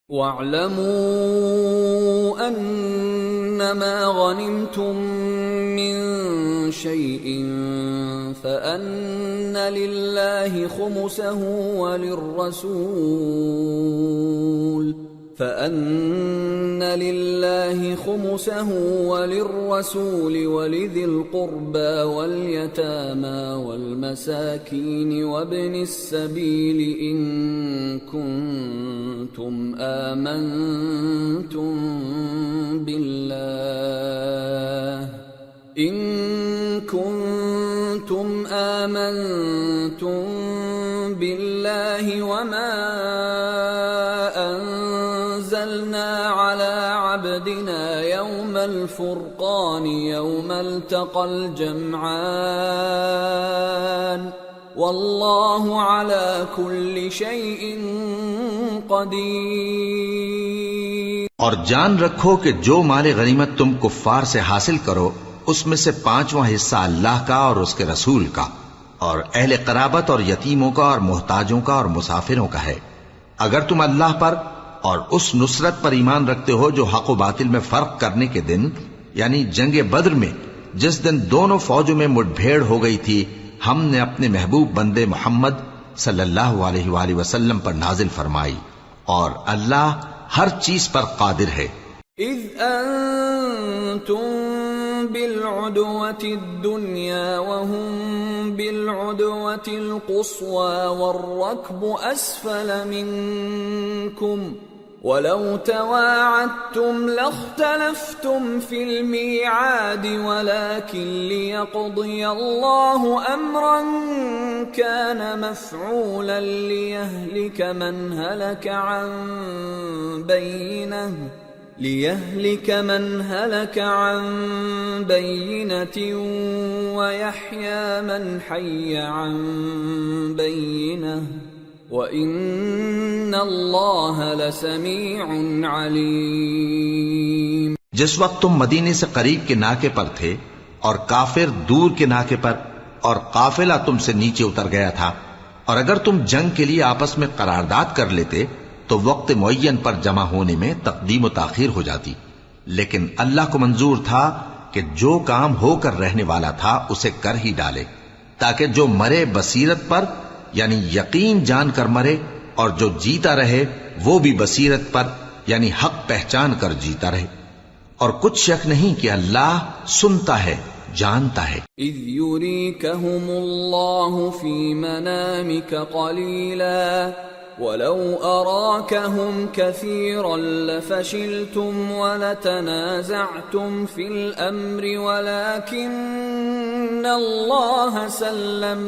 وَاعْلَمُوا أَنَّمَا غَنِمْتُم مِّن شَيْءٍ فَأَنَّ لِلَّهِ خُمُسَهُ وَلِلرَّسُولِ وَلِذِي الْقُرْبَى وَالْيَتَامَى وَالْمَسَاكِينِ وَابْنِ السَّبِيلِ إِن كُنتُمْ آمنتم بالله وما أنزلنا على عبدنا يوم الفرقان يوم التقى الجمعان والله على كل شيء قدیر۔ اور جان رکھو کہ جو مال غنیمت تم کفار سے حاصل کرو اس میں سے 5واں حصہ اللہ کا اور اس کے رسول کا اور اہل قرابت اور یتیموں کا اور محتاجوں کا اور مسافروں کا ہے۔ اگر تم اللہ پر اور اس نصرت پر ایمان رکھتے ہو جو حق و باطل میں فرق کرنے کے دن یعنی جنگ بدر میں جس دن دونوں فوجوں میں مٹ بھیڑ ہو گئی تھی ہم نے اپنے محبوب بندے محمد صلی اللہ علیہ وآلہ وسلم پر نازل فرمائی اور اللہ ہر چیز پر قادر ہے۔ اذ انتم بالعدوة الدنيا وهم بالعدوة القصوى والركب أسفل منكم ولو تواعدتم لاختلفتم في الميعاد ولكن ليقضي الله أمرا كان مفعولا ليهلك من هلك عن بينة ويحيى من حي عن بينة وَإِنَّ اللَّهَ لَسَمِيعٌ عَلِيمٌ۔ جس وقت تم مدینے سے قریب کے ناکے پر تھے اور کافر دور کے ناکے پر اور قافلہ تم سے نیچے اتر گیا تھا اور اگر تم جنگ کے لیے آپس میں قرارداد کر لیتے تو وقت معین پر جمع ہونے میں تقدیم و تاخیر ہو جاتی، لیکن اللہ کو منظور تھا کہ جو کام ہو کر رہنے والا تھا اسے کر ہی ڈالے تاکہ جو مرے بصیرت پر یعنی یقین جان کر مرے اور جو جیتا رہے وہ بھی بصیرت پر یعنی حق پہچان کر جیتا رہے، اور کچھ شک نہیں کہ اللہ سنتا ہے جانتا ہے۔ اذ یریکہم اللہ فی منامک قلیلا وَلَوْ أَرَاكَهُمْ كَثِيرًا لَفَشِلْتُمْ وَلَتَنَازَعْتُمْ فِي الْأَمْرِ وَلَكِنَّ اللَّهَ سَلَّمَ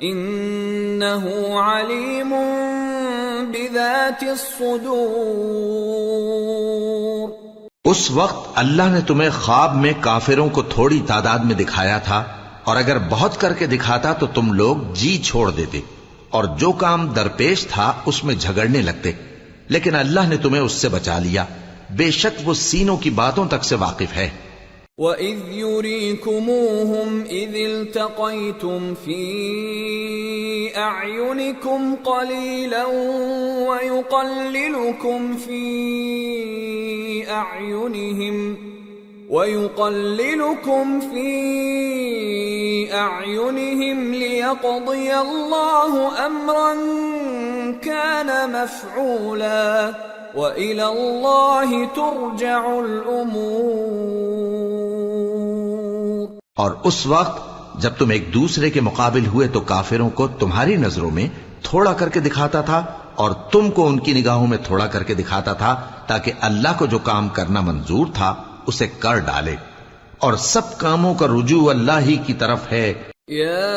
إِنَّهُ عَلِيمٌ بِذَاتِ الصُّدُورِ۔ اس وقت اللہ نے تمہیں خواب میں کافروں کو تھوڑی تعداد میں دکھایا تھا، اور اگر بہت کر کے دکھاتا تو تم لوگ جی چھوڑ دیتے اور جو کام درپیش تھا اس میں جھگڑنے لگتے، لیکن اللہ نے تمہیں اس سے بچا لیا، بے شک وہ سینوں کی باتوں تک سے واقف ہے۔ وَإِذْ يُرِيكُمُوهُمْ إِذِ الْتَقَيْتُمْ فِي أَعْيُنِكُمْ قَلِيلًا وَيُقَلِّلُكُمْ فِي أَعْيُنِهِمْ لِيَقْضِيَ اللَّهُ أَمْرًا كَانَ مَفْعُولًا وَإِلَى اللَّهِ تُرْجَعُ الْأُمُورُ۔ اور اس وقت جب تم ایک دوسرے کے مقابل ہوئے تو کافروں کو تمہاری نظروں میں تھوڑا کر کے دکھاتا تھا اور تم کو ان کی نگاہوں میں تھوڑا کر کے دکھاتا تھا تاکہ اللہ کو جو کام کرنا منظور تھا اسے کر ڈالے، اور سب کاموں کا رجوع اللہ ہی کی طرف ہے۔ یا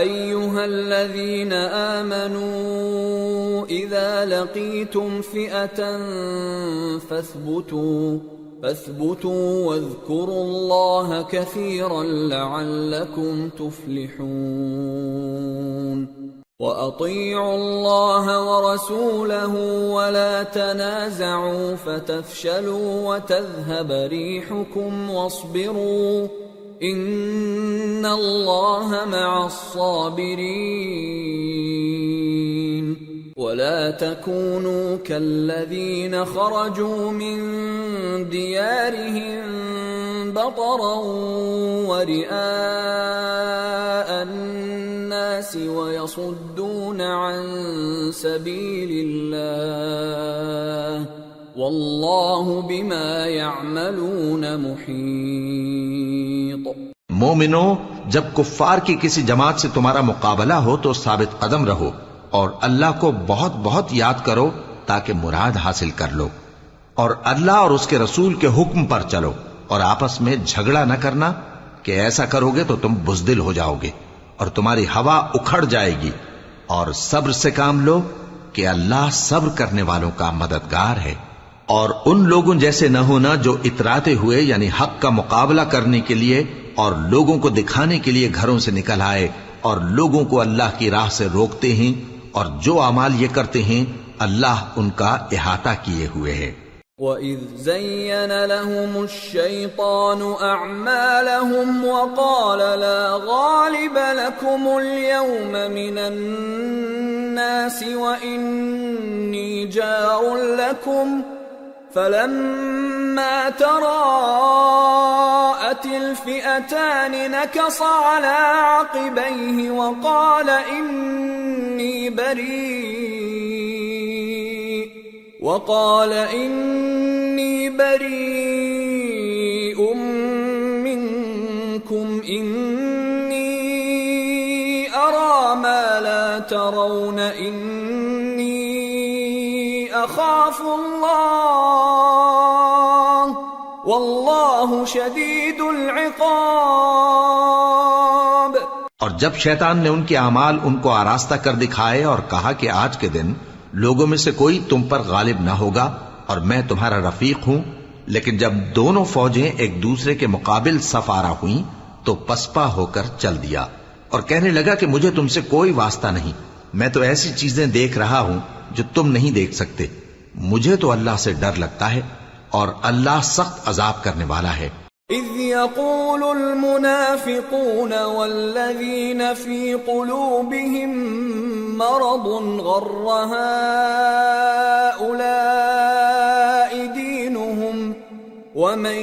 ایھا الذین آمنوا اذا لقیتم فئة فاثبتوا واذکروا اللہ کثیرا لعلکم تفلحون۔ وَأَطِيعُوا اللَّهَ وَرَسُولَهُ وَلَا تَنَازَعُوا فَتَفْشَلُوا وَتَذْهَبَ رِيحُكُمْ وَاصْبِرُوا إِنَّ اللَّهَ مَعَ الصَّابِرِينَ۔ ولا تكونوا كالذين خرجوا من ديارهم بطرا ورئاء الناس ويصدون عن سبيل الله واللہ بما يعملون محیط۔ مومنو، جب کفار کی کسی جماعت سے تمہارا مقابلہ ہو تو ثابت قدم رہو اور اللہ کو بہت بہت یاد کرو تاکہ مراد حاصل کر لو، اور اللہ اور اس کے رسول کے حکم پر چلو، اور آپس میں جھگڑا نہ کرنا کہ ایسا کرو گے تو تم بزدل ہو جاؤ گے اور تمہاری ہوا اکھڑ جائے گی، اور صبر سے کام لو کہ اللہ صبر کرنے والوں کا مددگار ہے۔ اور ان لوگوں جیسے نہ ہونا جو اتراتے ہوئے یعنی حق کا مقابلہ کرنے کے لیے اور لوگوں کو دکھانے کے لیے گھروں سے نکل آئے اور لوگوں کو اللہ کی راہ سے روکتے ہیں، اور جو اعمال یہ کرتے ہیں اللہ ان کا احاطہ کیے ہوئے ہے۔ وَإِذْ زَيَّنَ لَهُمُ الشَّيْطَانُ أَعْمَالَهُمْ وَقَالَ لَا غَالِبَ لَكُمُ الْيَوْمَ مِنَ النَّاسِ وَإِنِّي جَارٌ لَكُمْ فَلَمَّا تَرَاءَتِ الْفِئَتَانِ نَكَصَ عَلَى عَقِبَيْهِ وَقَالَ إِنِّي بَرِيءٌ مِّنكُمْ إِنِّي أَرَى مَا لَا تَرَوْنَ إِنِّي أَخَافُ اللَّهَ وَاللَّهُ شَدِيدُ الْعِقَابِ۔ اور جب شیطان نے ان کے اعمال ان کو آراستہ کر دکھائے اور کہا کہ آج کے دن لوگوں میں سے کوئی تم پر غالب نہ ہوگا اور میں تمہارا رفیق ہوں، لیکن جب دونوں فوجیں ایک دوسرے کے مقابل صف آرا ہوئیں تو پسپا ہو کر چل دیا اور کہنے لگا کہ مجھے تم سے کوئی واسطہ نہیں، میں تو ایسی چیزیں دیکھ رہا ہوں جو تم نہیں دیکھ سکتے، مجھے تو اللہ سے ڈر لگتا ہے اور اللہ سخت عذاب کرنے والا ہے۔ اذ يقول المنافقون والذين في قلوبهم مرض غر هؤلاء دينهم ومن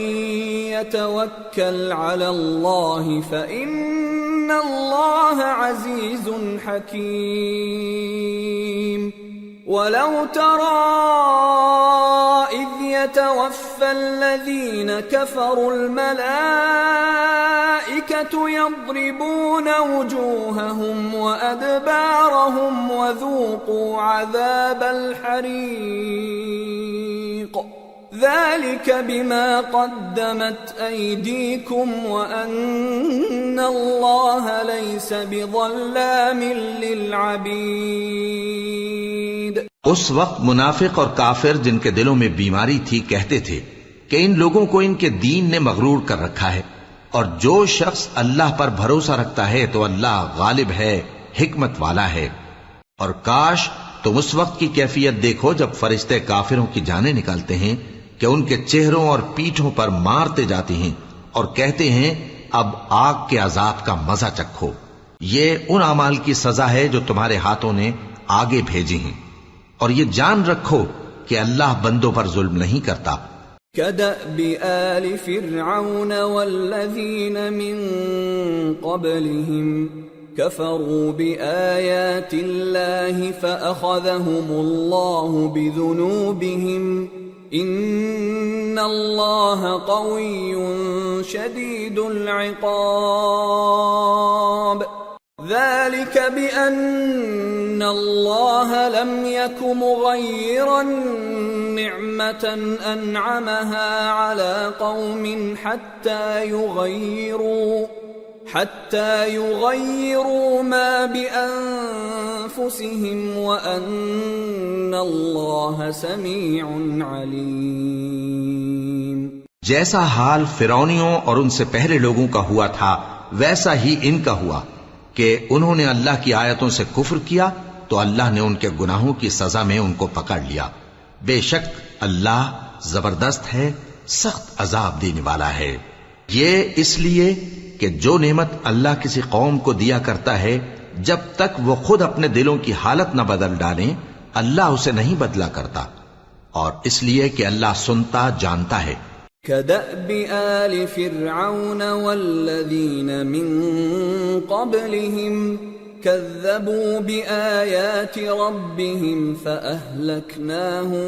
يتوكل على الله فإن الله عزيز حكيم۔ ولو ترى إذ يتوفى الذين كفروا الملائكة يضربون وجوههم وأدبارهم وذوقوا عذاب الحريق ذلك بما قدمت أيديكم وأن الله ليس بظلام للعبيد۔ اس وقت منافق اور کافر جن کے دلوں میں بیماری تھی کہتے تھے کہ ان لوگوں کو ان کے دین نے مغرور کر رکھا ہے، اور جو شخص اللہ پر بھروسہ رکھتا ہے تو اللہ غالب ہے، حکمت والا ہے۔ اور کاش تم اس وقت کی کیفیت دیکھو جب فرشتے کافروں کی جانیں نکالتے ہیں کہ ان کے چہروں اور پیٹھوں پر مارتے جاتے ہیں اور کہتے ہیں اب آگ کے عذاب کا مزہ چکھو، یہ ان اعمال کی سزا ہے جو تمہارے ہاتھوں نے آگے بھیجی ہیں، اور یہ جان رکھو کہ اللہ بندوں پر ظلم نہیں کرتا۔ كدأب آل فرعون والذين من قبلهم كفروا بآيات الله فأخذهم الله بذنوبهم إن الله قوي شديد العقاب۔ ذلك بأن الله لم يك مغيرا نعمة أنعمها على قوم حتى يغيروا ما بأنفسهم وأن الله سميع عليم۔ جیسا حال فرعونیوں اور ان سے پہلے لوگوں کا ہوا تھا ویسا ہی ان کا ہوا کہ انہوں نے اللہ کی آیتوں سے کفر کیا تو اللہ نے ان کے گناہوں کی سزا میں ان کو پکڑ لیا۔ بے شک اللہ زبردست ہے، سخت عذاب دینے والا ہے۔ یہ اس لیے کہ جو نعمت اللہ کسی قوم کو دیا کرتا ہے جب تک وہ خود اپنے دلوں کی حالت نہ بدل ڈالیں اللہ اسے نہیں بدلا کرتا، اور اس لیے کہ اللہ سنتا جانتا ہے۔ كدأب آل فرعون والذين من قبلهم كذبوا بآيات ربهم فأهلكناهم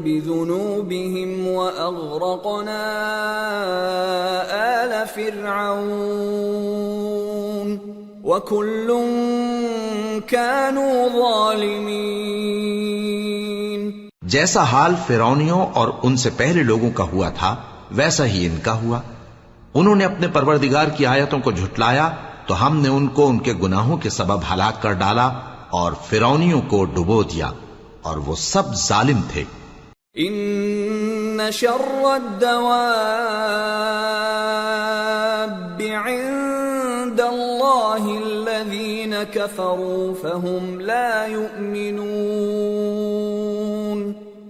بذنوبهم وأغرقنا آل فرعون وكل كانوا ظالمين۔ جیسا حال فرعونیوں اور ان سے پہلے لوگوں کا ہوا تھا ویسا ہی ان کا ہوا۔ انہوں نے اپنے پروردگار کی آیتوں کو جھٹلایا تو ہم نے ان کو ان کے گناہوں کے سبب ہلاک کر ڈالا اور فرعونیوں کو ڈبو دیا، اور وہ سب ظالم تھے۔ ان شر الدواب عند اللہ الذین كفروا فهم لا يؤمنون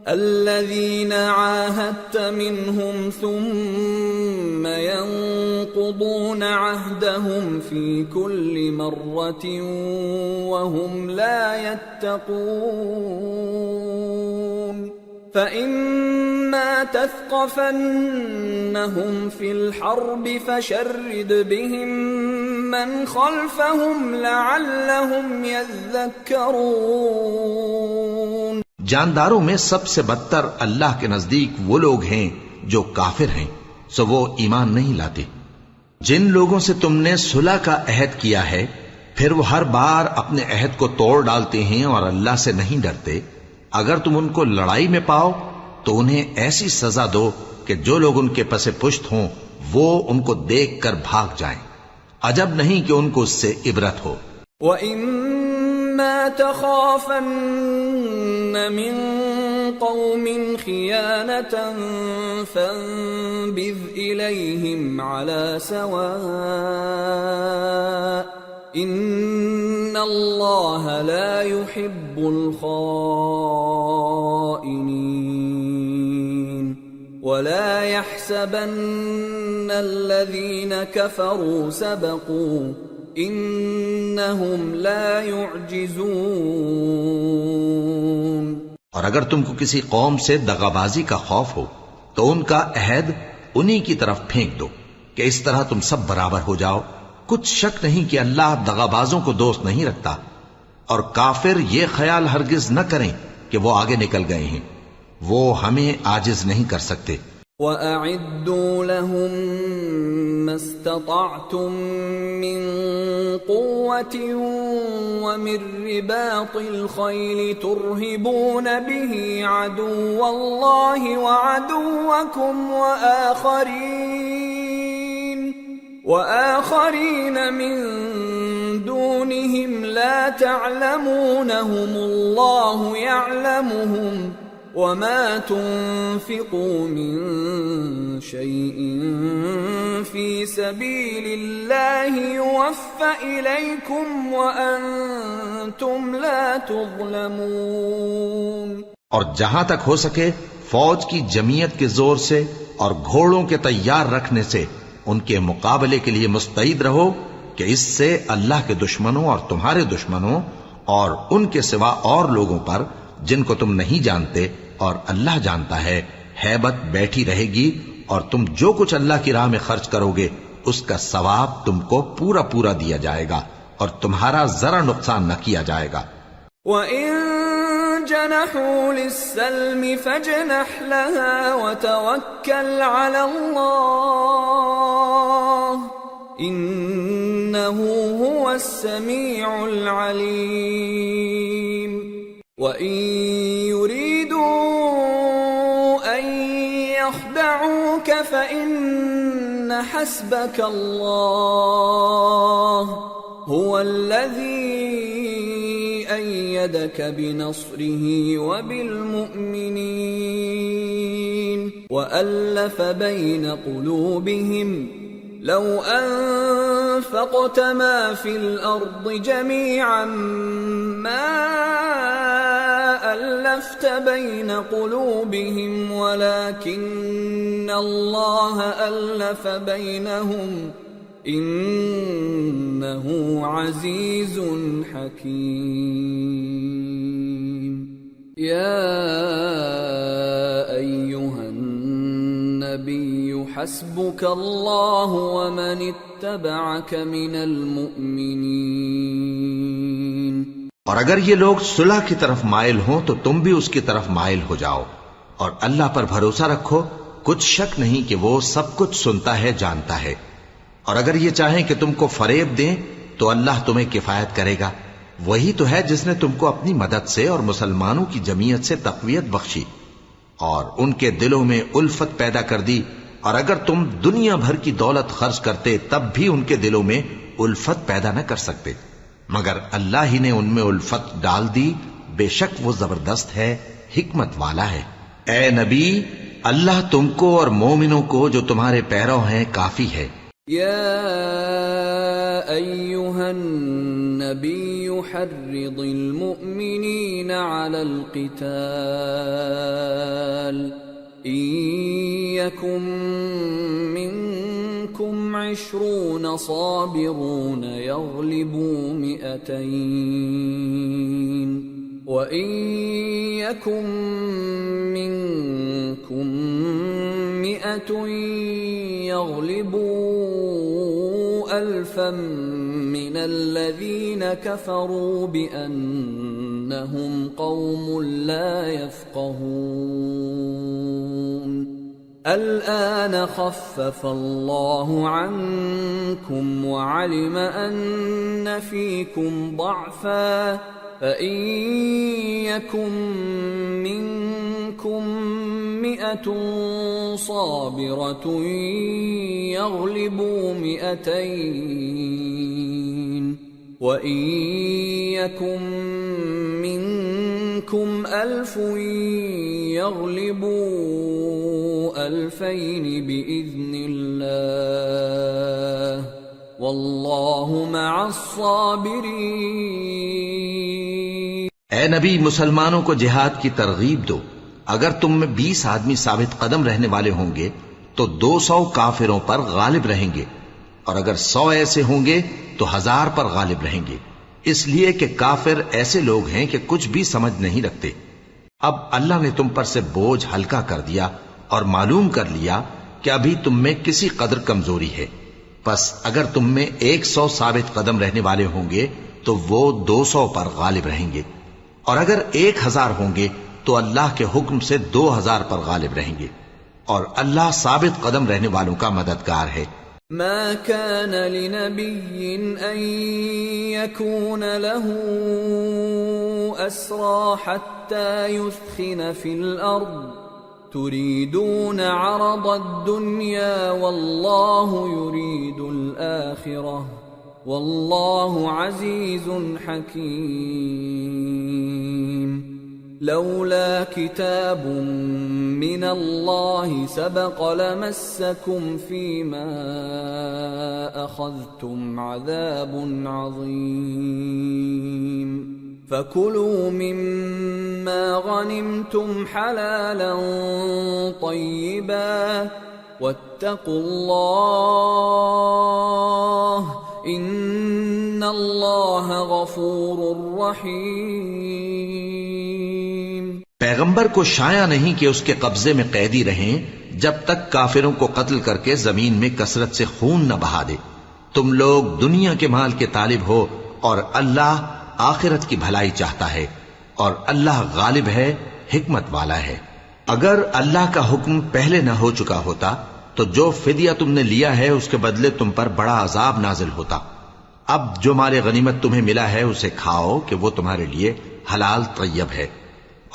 الذين عاهدت منهم ثم ينقضون عهدهم في كل مرة وهم لا يتقون فإما تثقفنهم في الحرب فشرد بهم من خلفهم لعلهم يذكرون۔ جانداروں میں سب سے بدتر اللہ کے نزدیک وہ لوگ ہیں جو کافر ہیں، سو وہ ایمان نہیں لاتے۔ جن لوگوں سے تم نے صلح کا عہد کیا ہے پھر وہ ہر بار اپنے عہد کو توڑ ڈالتے ہیں اور اللہ سے نہیں ڈرتے، اگر تم ان کو لڑائی میں پاؤ تو انہیں ایسی سزا دو کہ جو لوگ ان کے پس پشت ہوں وہ ان کو دیکھ کر بھاگ جائیں، عجب نہیں کہ ان کو اس سے عبرت ہو۔ وَإِمَّا تَخَافَنَّ مِن قَوْمٍ خِيَانَةً فَانبِذْ إِلَيْهِمْ عَلَى سَوَاءٍ إِنَّ اللَّهَ لَا يُحِبُّ الْخَائِنِينَ وَلَا يَحْسَبَنَّ الَّذِينَ كَفَرُوا سَبَقُوا إِنَّهُمْ لَا يُعْجِزُونَ۔ اور اگر تم کو کسی قوم سے دغابازی کا خوف ہو تو ان کا عہد انہی کی طرف پھینک دو کہ اس طرح تم سب برابر ہو جاؤ۔ کچھ شک نہیں کہ اللہ دغابازوں کو دوست نہیں رکھتا، اور کافر یہ خیال ہرگز نہ کریں کہ وہ آگے نکل گئے ہیں، وہ ہمیں عاجز نہیں کر سکتے۔ وَأَعِدُّوا لَهُم مَّا اسْتَطَعْتُم مِّن قُوَّةٍ وَمِن رِّبَاطِ الْخَيْلِ تُرْهِبُونَ بِهِ عَدُوَّ اللَّهِ وَعَدُوَّكُمْ وَآخَرِينَ مِن دُونِهِمْ لَا تَعْلَمُونَهُمُ اللَّهُ يَعْلَمُهُمْ وَمَا تُنفِقُوا مِن شَيْءٍ فِي سَبِيلِ اللَّهِ يُوَفَّ إِلَيْكُمْ وَأَنتُمْ لَا تُظْلَمُونَ۔ اور جہاں تک ہو سکے فوج کی جمعیت کے زور سے اور گھوڑوں کے تیار رکھنے سے ان کے مقابلے کے لیے مستعد رہو کہ اس سے اللہ کے دشمنوں اور تمہارے دشمنوں اور ان کے سوا اور لوگوں پر جن کو تم نہیں جانتے اور اللہ جانتا ہے ہیبت بیٹھی رہے گی، اور تم جو کچھ اللہ کی راہ میں خرچ کرو گے اس کا ثواب تم کو پورا پورا دیا جائے گا اور تمہارا ذرا نقصان نہ کیا جائے گا۔ وَإِن جَنَحُوا لِلسَّلْمِ فَاجْنَحْ لَهَا وَتَوَكَّلْ عَلَى اللَّهِ إِنَّهُ هُوَ السَّمِيعُ الْعَلِيمُ۔ وَإِن يُرِيدُوا أَن يَخْدَعُوكَ فَإِنَّ حَسْبَكَ اللَّهُ هُوَ الَّذِي أَيَّدَكَ بِنَصْرِهِ وَبِالْمُؤْمِنِينَ وَأَلَّفَ بَيْنَ قُلُوبِهِمْ لَوْ أَنفَقْتَ مَا فِي الْأَرْضِ جَمِيعًا مَا أَلَّفْتَ بَيْنَ قُلُوبِهِمْ وَلَكِنَّ اللَّهَ أَلَّفَ بَيْنَهُمْ إِنَّهُ عَزِيزٌ حَكِيمٌ۔ يا أيها النبي حسبك الله ومن اتبعك من المؤمنين. اور اگر یہ لوگ صلح کی طرف مائل ہوں تو تم بھی اس کی طرف مائل ہو جاؤ، اور اللہ پر بھروسہ رکھو، کچھ شک نہیں کہ وہ سب کچھ سنتا ہے، جانتا ہے. اور اگر یہ چاہیں کہ تم کو فریب دیں تو اللہ تمہیں کفایت کرے گا. وہی تو ہے جس نے تم کو اپنی مدد سے اور مسلمانوں کی جمعیت سے تقویت بخشی اور ان کے دلوں میں الفت پیدا کر دی. اور اگر تم دنیا بھر کی دولت خرچ کرتے تب بھی ان کے دلوں میں الفت پیدا نہ کر سکتے، مگر اللہ ہی نے ان میں الفت ڈال دی. بے شک وہ زبردست ہے، حکمت والا ہے. اے نبی، اللہ تم کو اور مومنوں کو جو تمہارے پیرو ہیں کافی ہے. يا أيها النبي حرض المؤمنين على القتال إن يكن منكم 20 صابرون يغلبوا 200 وَإِن يَكُن مِّنكُم 100 يَغْلِبُوا 1000 مِّنَ الَّذِينَ كَفَرُوا بِأَنَّهُمْ قَوْمٌ لَّا يَفْقَهُونَ. الآن خفف الله عنكم وعلم أن فيكم ضعفا فإن يكن منكم 100 صابرة يغلبوا 200 وإن يكن منكم 1000 يغلبوا 2000 بإذن الله واللہ مع الصابرین. اے نبی، مسلمانوں کو جہاد کی ترغیب دو. اگر تم میں 20 آدمی ثابت قدم رہنے والے ہوں گے تو 200 کافروں پر غالب رہیں گے، اور اگر 100 ایسے ہوں گے تو 1000 پر غالب رہیں گے، اس لیے کہ کافر ایسے لوگ ہیں کہ کچھ بھی سمجھ نہیں رکھتے. اب اللہ نے تم پر سے بوجھ ہلکا کر دیا اور معلوم کر لیا کہ ابھی تم میں کسی قدر کمزوری ہے. پس اگر تم میں 100 ثابت قدم رہنے والے ہوں گے تو وہ 200 پر غالب رہیں گے، اور اگر 1000 ہوں گے تو اللہ کے حکم سے 2000 پر غالب رہیں گے، اور اللہ ثابت قدم رہنے والوں کا مددگار ہے. ما كان لنبي أن يكون له أسرى حتى يثخن في الأرض تريدون عرض الدنيا والله يريد الآخرة والله عزيز حكيم. لولا كتاب من الله سبق لمسكم فيما أخذتم عذاب عظيم. فكلوا مما غنمتم حلالا طيبا واتقوا الله ان اللہ غفور رحیم. پیغمبر کو شایع نہیں کہ اس کے قبضے میں قیدی رہیں جب تک کافروں کو قتل کر کے زمین میں کثرت سے خون نہ بہا دے. تم لوگ دنیا کے مال کے طالب ہو اور اللہ آخرت کی بھلائی چاہتا ہے، اور اللہ غالب ہے، حکمت والا ہے. اگر اللہ کا حکم پہلے نہ ہو چکا ہوتا تو جو فدیہ تم نے لیا ہے اس کے بدلے تم پر بڑا عذاب نازل ہوتا. اب جو مال غنیمت تمہیں ملا ہے اسے کھاؤ کہ وہ تمہارے لیے حلال طیب ہے،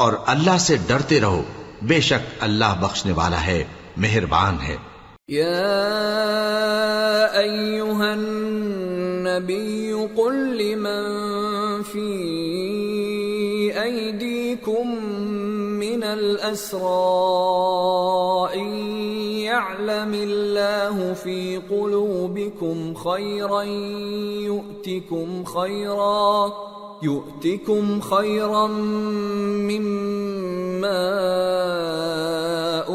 اور اللہ سے ڈرتے رہو، بے شک اللہ بخشنے والا ہے، مہربان ہے. یا ایھا النبی قل لمن فی ایدیکم من الاسراء ان يعلم الله في قلوبكم خيرا يؤتكم خيرا مما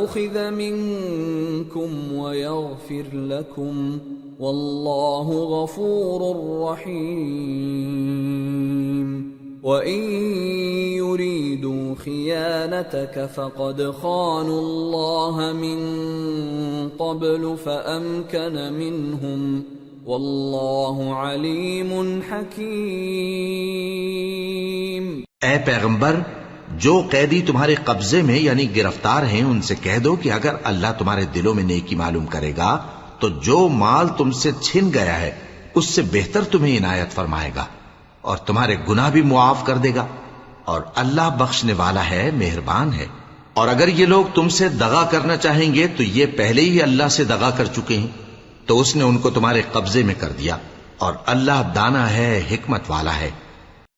أخذ منكم ويغفر لكم والله غفور رحيم. وَإِن يُرِيدُوا خِيَانَتَكَ فَقَدْ خَانُوا اللَّهَ مِن قَبْلُ فَأَمْكَنَ مِنْهُمْ وَاللَّهُ عَلِيمٌ حَكِيمٌ۔ اے پیغمبر، جو قیدی تمہارے قبضے میں یعنی گرفتار ہیں ان سے کہہ دو کہ اگر اللہ تمہارے دلوں میں نیکی معلوم کرے گا تو جو مال تم سے چھن گیا ہے اس سے بہتر تمہیں عنایت فرمائے گا اور تمہارے گناہ بھی معاف کر دے گا، اور اللہ بخشنے والا ہے، مہربان ہے۔ اور اگر یہ لوگ تم سے دغا کرنا چاہیں گے تو یہ پہلے ہی اللہ سے دغا کر چکے ہیں، تو اس نے ان کو تمہارے قبضے میں کر دیا، اور اللہ دانا ہے، حکمت والا ہے۔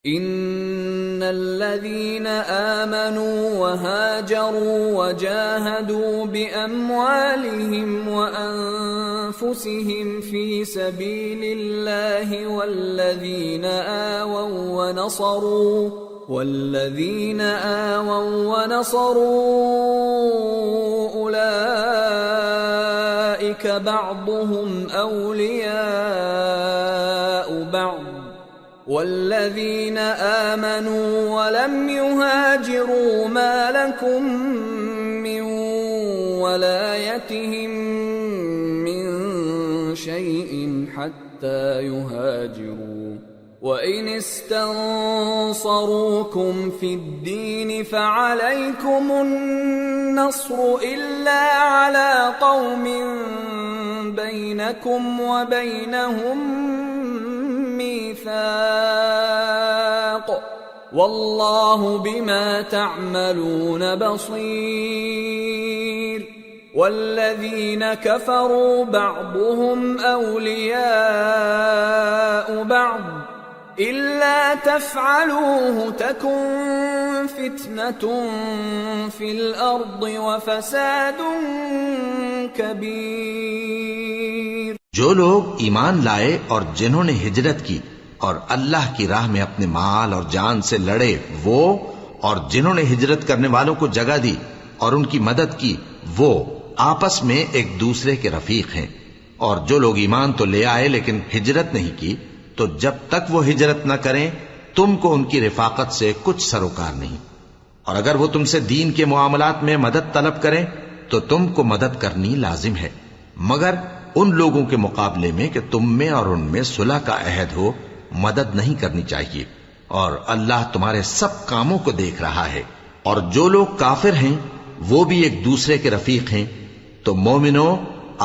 ان الذين آمنوا وهاجروا وجاهدوا بأموالهم وأنفسهم في سبيل الله والذين آووا ونصروا أولئك بعضهم أولياء بعض والذين آمنوا ولم يهاجروا ما لكم من ولايتهم من شيء حتى يهاجروا وإن استنصروكم في الدين فعليكم النصر إلا على قوم بينكم وبينهم ميثاق والله بما تعملون بصير والذين كفروا بعضهم أولياء بعض إلا تفعلوه تكن فتنة في الأرض وفساد كبير۔ جو لوگ ایمان لائے اور جنہوں نے ہجرت کی اور اللہ کی راہ میں اپنے مال اور جان سے لڑے وہ، اور جنہوں نے ہجرت کرنے والوں کو جگہ دی اور ان کی مدد کی وہ آپس میں ایک دوسرے کے رفیق ہیں۔ اور جو لوگ ایمان تو لے آئے لیکن ہجرت نہیں کی تو جب تک وہ ہجرت نہ کریں تم کو ان کی رفاقت سے کچھ سروکار نہیں، اور اگر وہ تم سے دین کے معاملات میں مدد طلب کریں تو تم کو مدد کرنی لازم ہے، مگر ان لوگوں کے مقابلے میں کہ تم میں اور ان میں صلح کا عہد ہو مدد نہیں کرنی چاہیے، اور اللہ تمہارے سب کاموں کو دیکھ رہا ہے۔ اور جو لوگ کافر ہیں وہ بھی ایک دوسرے کے رفیق ہیں۔ تو مومنو،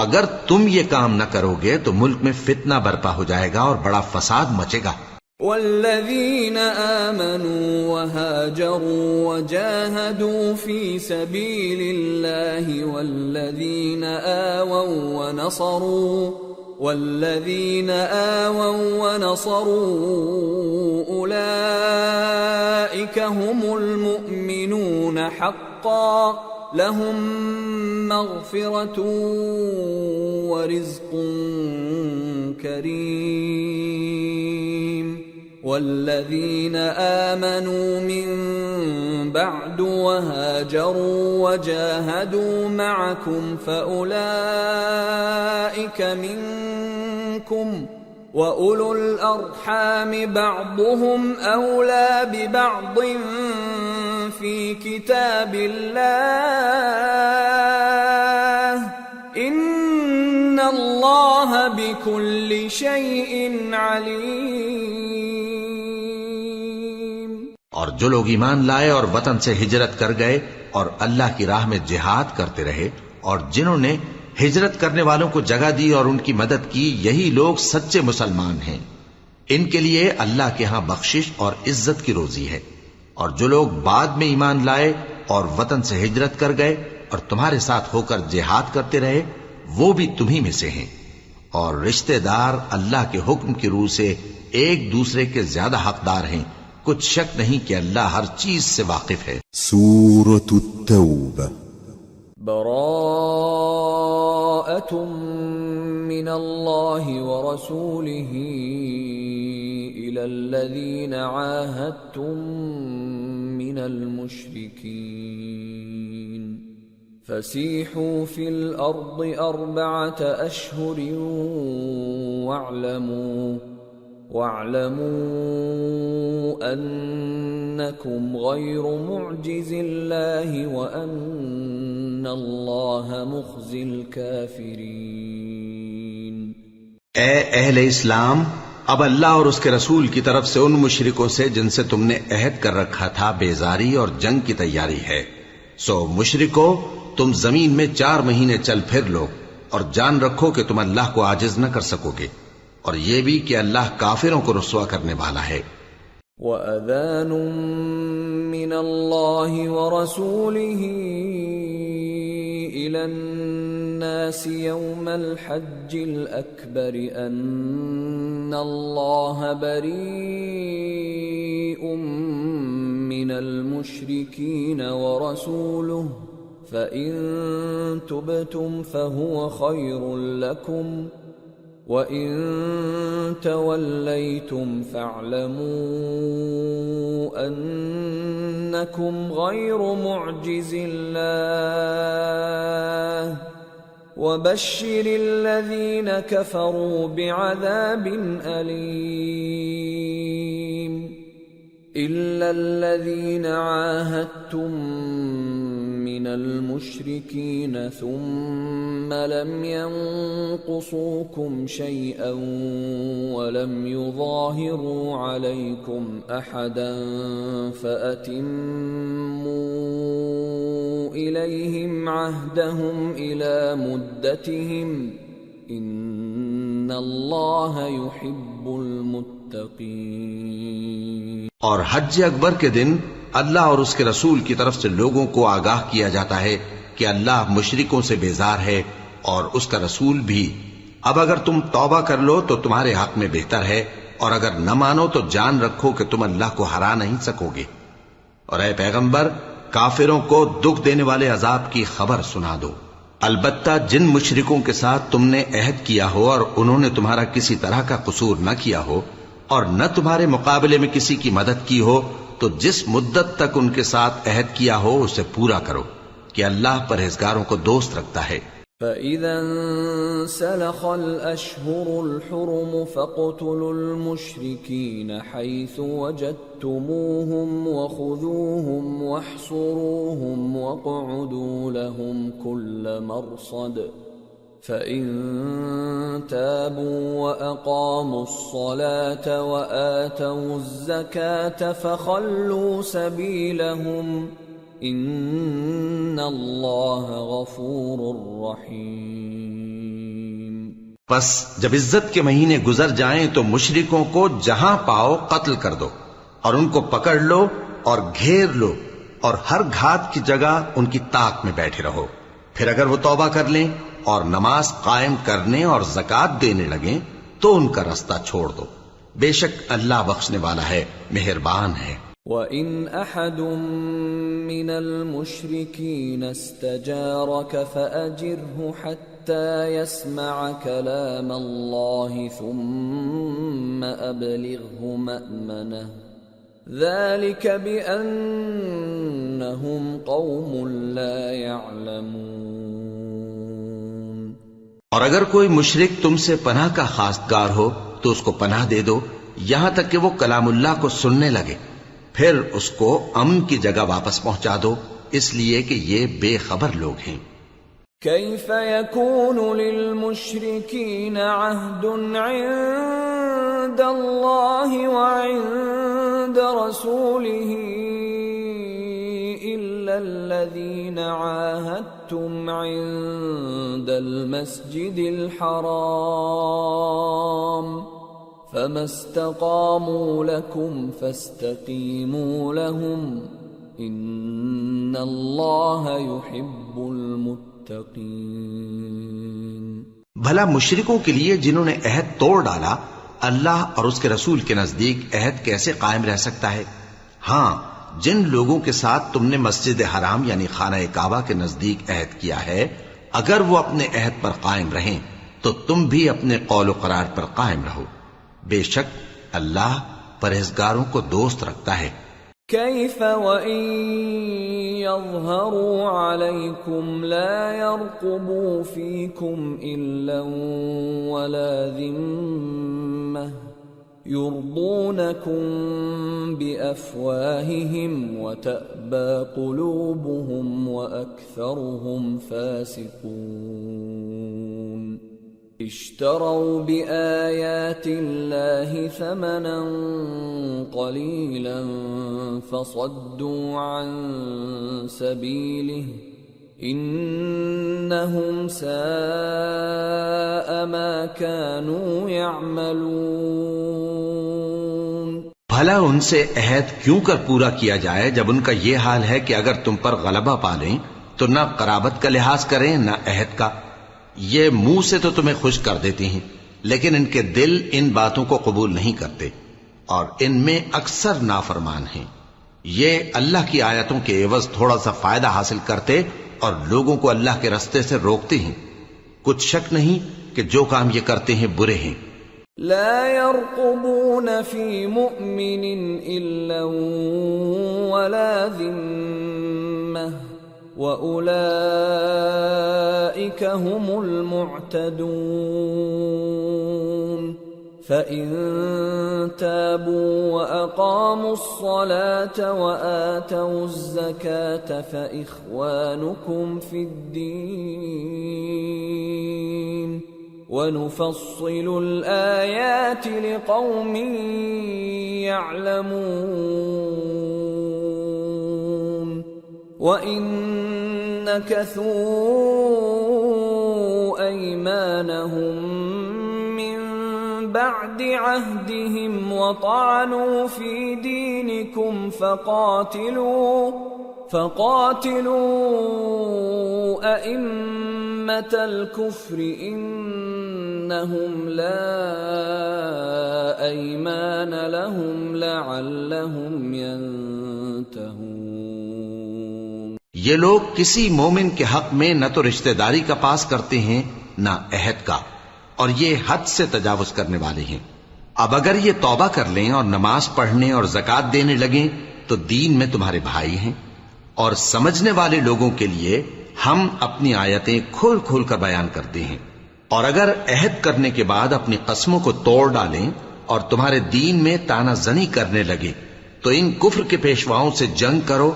اگر تم یہ کام نہ کرو گے تو ملک میں فتنہ برپا ہو جائے گا اور بڑا فساد مچے گا۔ والذين آمنوا وهاجروا وجاهدوا في سبيل الله والذين آووا ونصروا أولئك هم المؤمنون حقا لهم مغفرة ورزق كريم۔ والذين آمنوا من بعد وهاجروا وجاهدوا معكم فأولئك منكم وأولو الأرحام بعضهم أولى ببعض في كتاب الله إن الله بكل شيء عليم۔ اور جو لوگ ایمان لائے اور وطن سے ہجرت کر گئے اور اللہ کی راہ میں جہاد کرتے رہے اور جنہوں نے ہجرت کرنے والوں کو جگہ دی اور ان کی مدد کی، یہی لوگ سچے مسلمان ہیں۔ ان کے لیے اللہ کے ہاں بخشش اور عزت کی روزی ہے۔ اور جو لوگ بعد میں ایمان لائے اور وطن سے ہجرت کر گئے اور تمہارے ساتھ ہو کر جہاد کرتے رہے وہ بھی تمہیں میں سے ہیں، اور رشتہ دار اللہ کے حکم کی روح سے ایک دوسرے کے زیادہ حقدار ہیں۔ کچھ شک نہیں کہ اللہ ہر چیز سے واقف ہے۔ سورة التوبة۔ براءة من الله ورسوله إلى الذين عاهدتم من المشركين فسيحوا في الأرض 4 أشهر وَاعْلَمُوا أَنَّكُمْ غَيْرُ مُعْجِزِ اللَّهِ وَأَنَّ اللَّهَ مُخْزِي الْكَافِرِينَ۔ اے اہل اسلام، اب اللہ اور اس کے رسول کی طرف سے ان مشرکوں سے جن سے تم نے عہد کر رکھا تھا بیزاری اور جنگ کی تیاری ہے۔ سو مشرکو، تم زمین میں 4 مہینے چل پھر لو اور جان رکھو کہ تم اللہ کو عاجز نہ کر سکو گے، اور یہ بھی کہ اللہ کافروں کو رسوا کرنے والا ہے۔ وَأَذَانٌ مِّنَ اللَّهِ وَرَسُولِهِ إِلَى النَّاسِ يَوْمَ الْحَجِّ الْأَكْبَرِ أَنَّ اللَّهَ بَرِيءٌ مِّنَ الْمُشْرِكِينَ وَرَسُولُهُ فَإِن تُبْتُمْ فَهُوَ خَيْرٌ لَّكُمْ وَإِن تَوَلَّيْتُمْ فَاعْلَمُوا أَنَّكُمْ غَيْرُ مُعْجِزِ اللَّهِ وَبَشِّرِ الَّذِينَ كَفَرُوا بِعَذَابٍ أَلِيمٍ إِلَّا الَّذِينَ عَاهَدتُّم مِّنَ الْمُشْرِكِينَ ثُمَّ لَمْ يَنقُصُوكُمْ شَيْئًا وَلَمْ يُظَاهِرُوا عَلَيْكُمْ أَحَدًا فَأَتِمُّوا إِلَيْهِمْ عَهْدَهُمْ إِلَى مُدَّتِهِمْ إِنَّ اللَّهَ يُحِبُّ الْمُتَّقِينَ۔ اور حج اکبر کے دن اللہ اور اس کے رسول کی طرف سے لوگوں کو آگاہ کیا جاتا ہے کہ اللہ مشرکوں سے بیزار ہے اور اس کا رسول بھی۔ اب اگر تم توبہ کر لو تو تمہارے حق میں بہتر ہے، اور اگر نہ مانو تو جان رکھو کہ تم اللہ کو ہرا نہیں سکو گے۔ اور اے پیغمبر، کافروں کو دکھ دینے والے عذاب کی خبر سنا دو۔ البتہ جن مشرکوں کے ساتھ تم نے عہد کیا ہو اور انہوں نے تمہارا کسی طرح کا قصور نہ کیا ہو اور نہ تمہارے مقابلے میں کسی کی مدد کی ہو، تو جس مدت تک ان کے ساتھ عہد کیا ہو اسے پورا کرو، کہ اللہ پرہیزگاروں کو دوست رکھتا ہے۔ فَإِذَا انسَلَخَ الْأَشْهُرُ الْحُرُمُ فَاقْتُلُوا الْمُشْرِكِينَ حَيْثُ وَجَدتُّمُوهُمْ وَخُذُوهُمْ وَاحْصُرُوهُمْ وَاقْعُدُوا لَهُمْ كُلَّ مَرْصَدٍ فَإِن تَابُوا وَأَقَامُوا الصَّلَاةَ وَآتَوُا الزَّكَاةَ فَخَلُّوا سَبِيلَهُمْ إِنَّ اللَّهَ غَفُورٌ رَّحِيمٌ۔ پس جب عزت کے مہینے گزر جائیں تو مشرکوں کو جہاں پاؤ قتل کر دو، اور ان کو پکڑ لو اور گھیر لو، اور ہر گھات کی جگہ ان کی طاق میں بیٹھے رہو۔ پھر اگر وہ توبہ کر لیں اور نماز قائم کرنے اور زکوٰۃ دینے لگیں تو ان کا رستہ چھوڑ دو، بے شک اللہ بخشنے والا ہے، مہربان ہے۔ وَإِنْ أَحَدٌ مِّنَ الْمُشْرِكِينَ اسْتَجَارَكَ فَأَجِرْهُ حَتَّى يَسْمَعَ كَلَامَ اللَّهِ ثُمَّ أَبْلِغْهُ مَأْمَنَهُ ذَلِكَ بِأَنَّهُمْ قَوْمٌ لَا يَعْلَمُونَ۔ اور اگر کوئی مشرک تم سے پناہ کا خواستگار ہو تو اس کو پناہ دے دو یہاں تک کہ وہ کلام اللہ کو سننے لگے، پھر اس کو امن کی جگہ واپس پہنچا دو، اس لیے کہ یہ بے خبر لوگ ہیں۔ كيف يكون للمشركين عهد عند الله وعند رسوله إلا الذين عاهدتم عند المسجد الحرام فما استقاموا لكم فاستقيموا لهم إن الله يحب المتقين۔ بھلا مشرکوں کے لیے جنہوں نے عہد توڑ ڈالا، اللہ اور اس کے رسول کے نزدیک عہد کیسے قائم رہ سکتا ہے؟ ہاں، جن لوگوں کے ساتھ تم نے مسجد حرام یعنی خانہ کعبہ کے نزدیک عہد کیا ہے، اگر وہ اپنے عہد پر قائم رہیں تو تم بھی اپنے قول و قرار پر قائم رہو، بے شک اللہ پرہیزگاروں کو دوست رکھتا ہے۔ كيف وإن يظهروا عليكم لا يرقبوا فيكم إلا ولا ذمة يرضونكم بأفواههم وتأبى قلوبهم وأكثرهم فاسقون اشتروا بآيات الله ثمنا قليلا فصدوا عن سبيله انہم ساء ما كانوا يعملون۔ بھلا ان سے عہد کیوں کر پورا کیا جائے جب ان کا یہ حال ہے کہ اگر تم پر غلبہ پالیں تو نہ قرابت کا لحاظ کریں نہ عہد کا۔ یہ منہ سے تو تمہیں خوش کر دیتی ہیں لیکن ان کے دل ان باتوں کو قبول نہیں کرتے اور ان میں اکثر نافرمان ہیں۔ یہ اللہ کی آیتوں کے عوض تھوڑا سا فائدہ حاصل کرتے اور لوگوں کو اللہ کے رستے سے روکتے ہیں۔ کچھ شک نہیں کہ جو کام یہ کرتے ہیں برے ہیں۔ لا يرقبون في مؤمن إلا ولا ذمة وأولئك هم المعتدون فإن تابوا وأقاموا الصلاة وآتوا الزكاة فإخوانكم في الدين وَنُفَصِّلُ الْآيَاتِ لِقَوْمٍ يَعْلَمُونَ وَإِن نَكَثُوا أَيْمَانَهُم مِّن بَعْدِ عَهْدِهِمْ وَطَعَنُوا فِي دِينِكُمْ فَقَاتِلُوا أَئِمَّةَ الْكُفْرِ إِنَّهُمْ لَا أَيْمَانَ لَهُمْ لَعَلَّهُمْ يَنْتَهُونَ۔ یہ لوگ کسی مومن کے حق میں نہ تو رشتہ داری کا پاس کرتے ہیں نہ عہد کا، اور یہ حد سے تجاوز کرنے والے ہیں۔ اب اگر یہ توبہ کر لیں اور نماز پڑھنے اور زکوٰۃ دینے لگیں تو دین میں تمہارے بھائی ہیں، اور سمجھنے والے لوگوں کے لیے ہم اپنی آیتیں کھول کھول کر بیان کرتے ہیں۔ اور اگر عہد کرنے کے بعد اپنی قسموں کو توڑ ڈالیں اور تمہارے دین میں تانا زنی کرنے لگے تو ان کفر کے پیشواؤں سے جنگ کرو،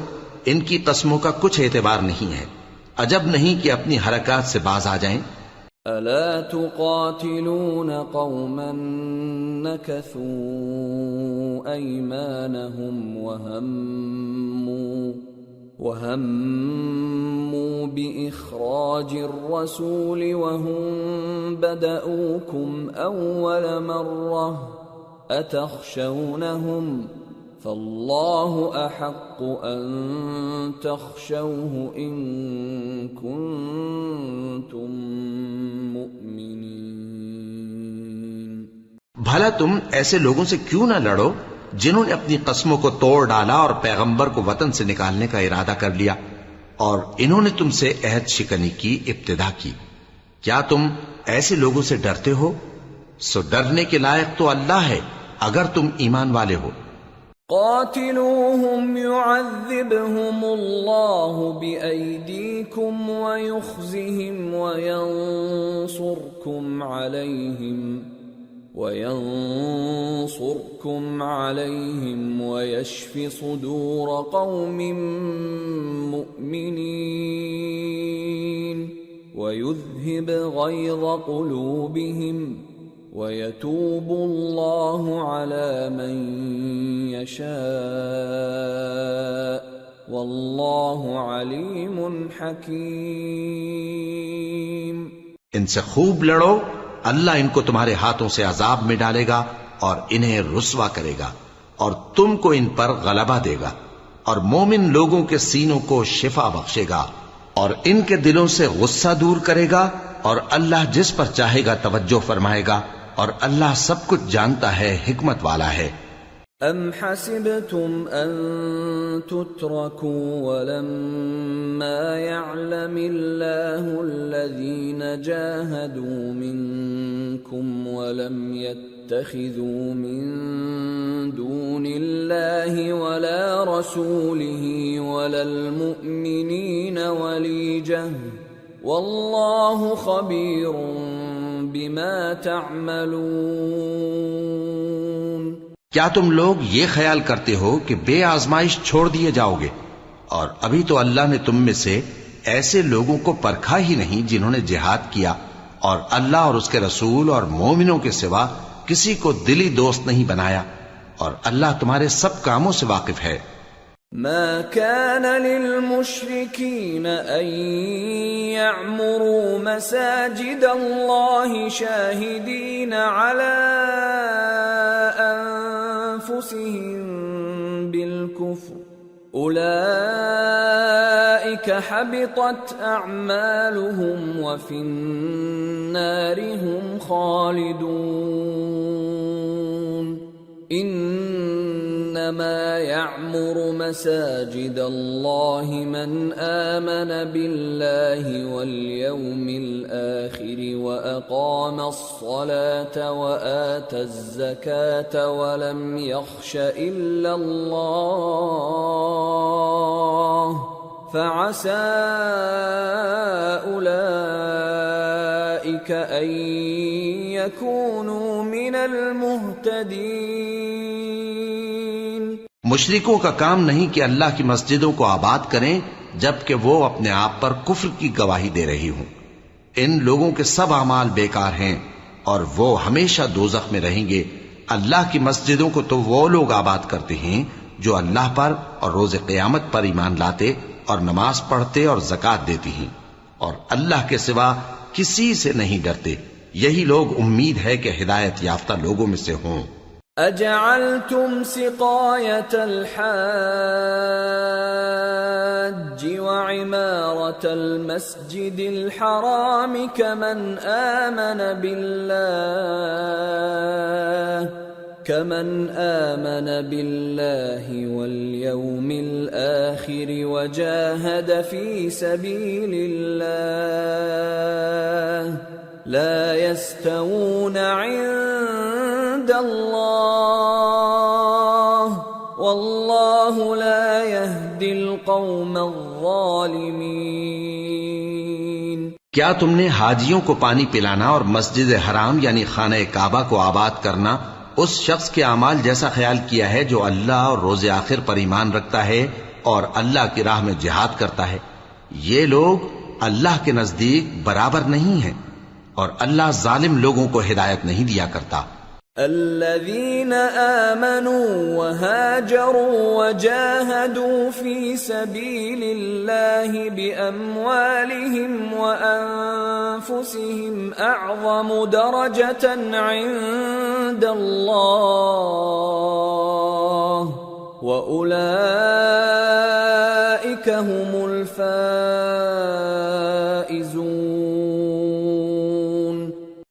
ان کی قسموں کا کچھ اعتبار نہیں ہے، عجب نہیں کہ اپنی حرکات سے باز آ جائیں۔ ألا تقاتلون قوما نكثوا أيمانهم وهموا بإخراج الرسول وهم بدأوكم أول مرة أتخشونهم فالله أحق أن تخشوه إن كنتم مؤمنين۔ بھلا تم ایسے لوگوں سے کیوں نہ لڑو جنہوں نے اپنی قسموں کو توڑ ڈالا اور پیغمبر کو وطن سے نکالنے کا ارادہ کر لیا، اور انہوں نے تم سے عہد شکنی کی ابتدا کی۔ کیا تم ایسے لوگوں سے ڈرتے ہو؟ سو ڈرنے کے لائق تو اللہ ہے اگر تم ایمان والے ہو۔ قاتلوهم يعذبهم الله بأيديكم ويخزهم وينصركم عليهم ويشف صدور قوم مؤمنين ويذهب غيظ قلوبهم ويتوب الله على من يشاء والله عليم حكيم۔ ان سے خوب لڑو، اللہ ان کو تمہارے ہاتھوں سے عذاب میں ڈالے گا اور انہیں رسوا کرے گا، اور تم کو ان پر غلبہ دے گا، اور مومن لوگوں کے سینوں کو شفا بخشے گا، اور ان کے دلوں سے غصہ دور کرے گا، اور اللہ جس پر چاہے گا توجہ فرمائے گا، اور اللہ سب کچھ جانتا ہے، حکمت والا ہے۔ ام حسبتم ان تتركوا ولما يعلم الله الذين جاهدوا منكم ولم يتخذوا من دون الله ولا رسوله ولا المؤمنين وليجة والله خبير بما تعملون۔ کیا تم لوگ یہ خیال کرتے ہو کہ بے آزمائش چھوڑ دیے جاؤ گے؟ اور ابھی تو اللہ نے تم میں سے ایسے لوگوں کو پرکھا ہی نہیں جنہوں نے جہاد کیا، اور اللہ اور اس کے رسول اور مومنوں کے سوا کسی کو دلی دوست نہیں بنایا، اور اللہ تمہارے سب کاموں سے واقف ہے۔ ما كان للمشركين أن يعمروا مساجد الله شاهدين على أنفسهم بالكفر أولئك حبطت أعمالهم وفي النار هم خالدون انما يعمر مساجد الله من آمن بالله واليوم الآخر وأقام الصلاة وآتى الزكاة ولم يخش إلا الله فعسى أولئك أن يكونوا من المهتدين۔ مشرکوں کا کام نہیں کہ اللہ کی مسجدوں کو آباد کریں جبکہ وہ اپنے آپ پر کفر کی گواہی دے رہی ہوں۔ ان لوگوں کے سب اعمال بیکار ہیں اور وہ ہمیشہ دوزخ میں رہیں گے۔ اللہ کی مسجدوں کو تو وہ لوگ آباد کرتے ہیں جو اللہ پر اور روز قیامت پر ایمان لاتے اور نماز پڑھتے اور زکوٰۃ دیتی ہیں، اور اللہ کے سوا کسی سے نہیں ڈرتے۔ یہی لوگ امید ہے کہ ہدایت یافتہ لوگوں میں سے ہوں۔ اجعلتم سقاية الحاج وعمارة المسجد الحرام كمن آمن بالله واليوم الآخر وجاهد في سبيل الله لا يستوون عند الله والله لا يهدي القوم الظالمين۔ کیا تم نے حاجیوں کو پانی پلانا اور مسجد حرام یعنی خانہ کعبہ کو آباد کرنا اس شخص کے اعمال جیسا خیال کیا ہے جو اللہ اور روز آخر پر ایمان رکھتا ہے اور اللہ کی راہ میں جہاد کرتا ہے؟ یہ لوگ اللہ کے نزدیک برابر نہیں ہیں، اور اللہ ظالم لوگوں کو ہدایت نہیں دیا کرتا۔ الذين آمنوا وهاجروا وجاهدوا في سبيل الله بأموالهم وأنفسهم أعظم درجة عند الله وأولئك هم الفائزون۔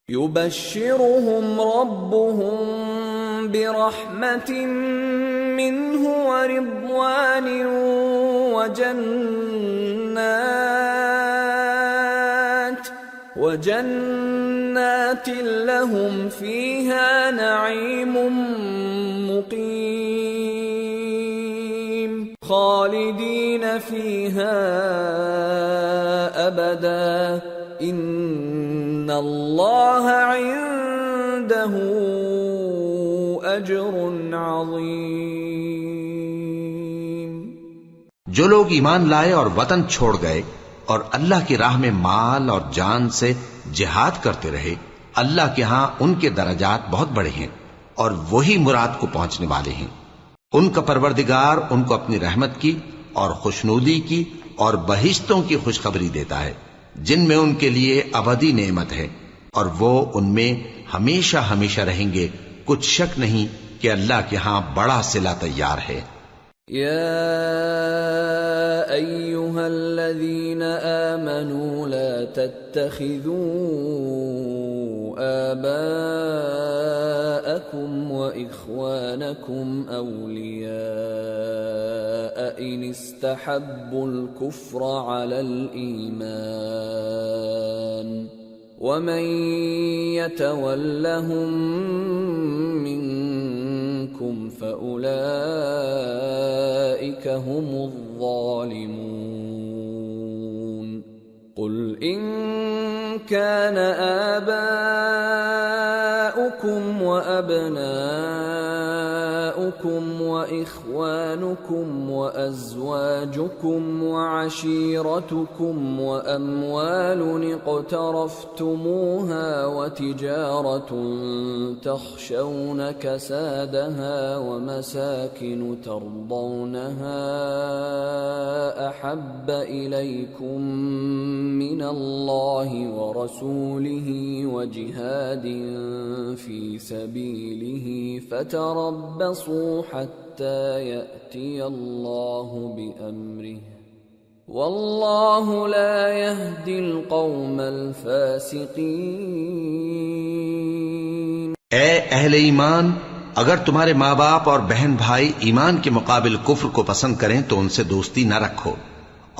يبشرهم ربهم برحمة منه ورضوان وجنات لهم فيها نعيم مقيم خالدين فيها أبدا ان اللہ عنده اجر عظیم۔ جو لوگ ایمان لائے اور وطن چھوڑ گئے اور اللہ کی راہ میں مال اور جان سے جہاد کرتے رہے، اللہ کے ہاں ان کے درجات بہت بڑے ہیں اور وہی مراد کو پہنچنے والے ہیں۔ ان کا پروردگار ان کو اپنی رحمت کی اور خوشنودی کی اور بہشتوں کی خوشخبری دیتا ہے جن میں ان کے لیے ابدی نعمت ہے، اور وہ ان میں ہمیشہ ہمیشہ رہیں گے۔ کچھ شک نہیں کہ اللہ کے ہاں بڑا صلہ تیار ہے۔ یا ایھا الذین آمنوا لا تتخذوا آباءکم وإخوانکم اولیاء ان استحبوا الكفر على الإیمان ومن يتولهم منكم فأولئك هم الظالمون۔ قل إن كان آباؤكم وأبناؤكم وإخوانكم وأزواجكم وعشيرتكم وأموال اقترفتموها وتجارة تخشون كسادها ومساكن ترضونها أحب إليكم من الله ورسوله وجهاد في سبيله فتربصوا حتى يأتي الله بأمره والله لا يهدي القوم الفاسقين۔ اے اہل ایمان، اگر تمہارے ماں باپ اور بہن بھائی ایمان کے مقابل کفر کو پسند کریں تو ان سے دوستی نہ رکھو،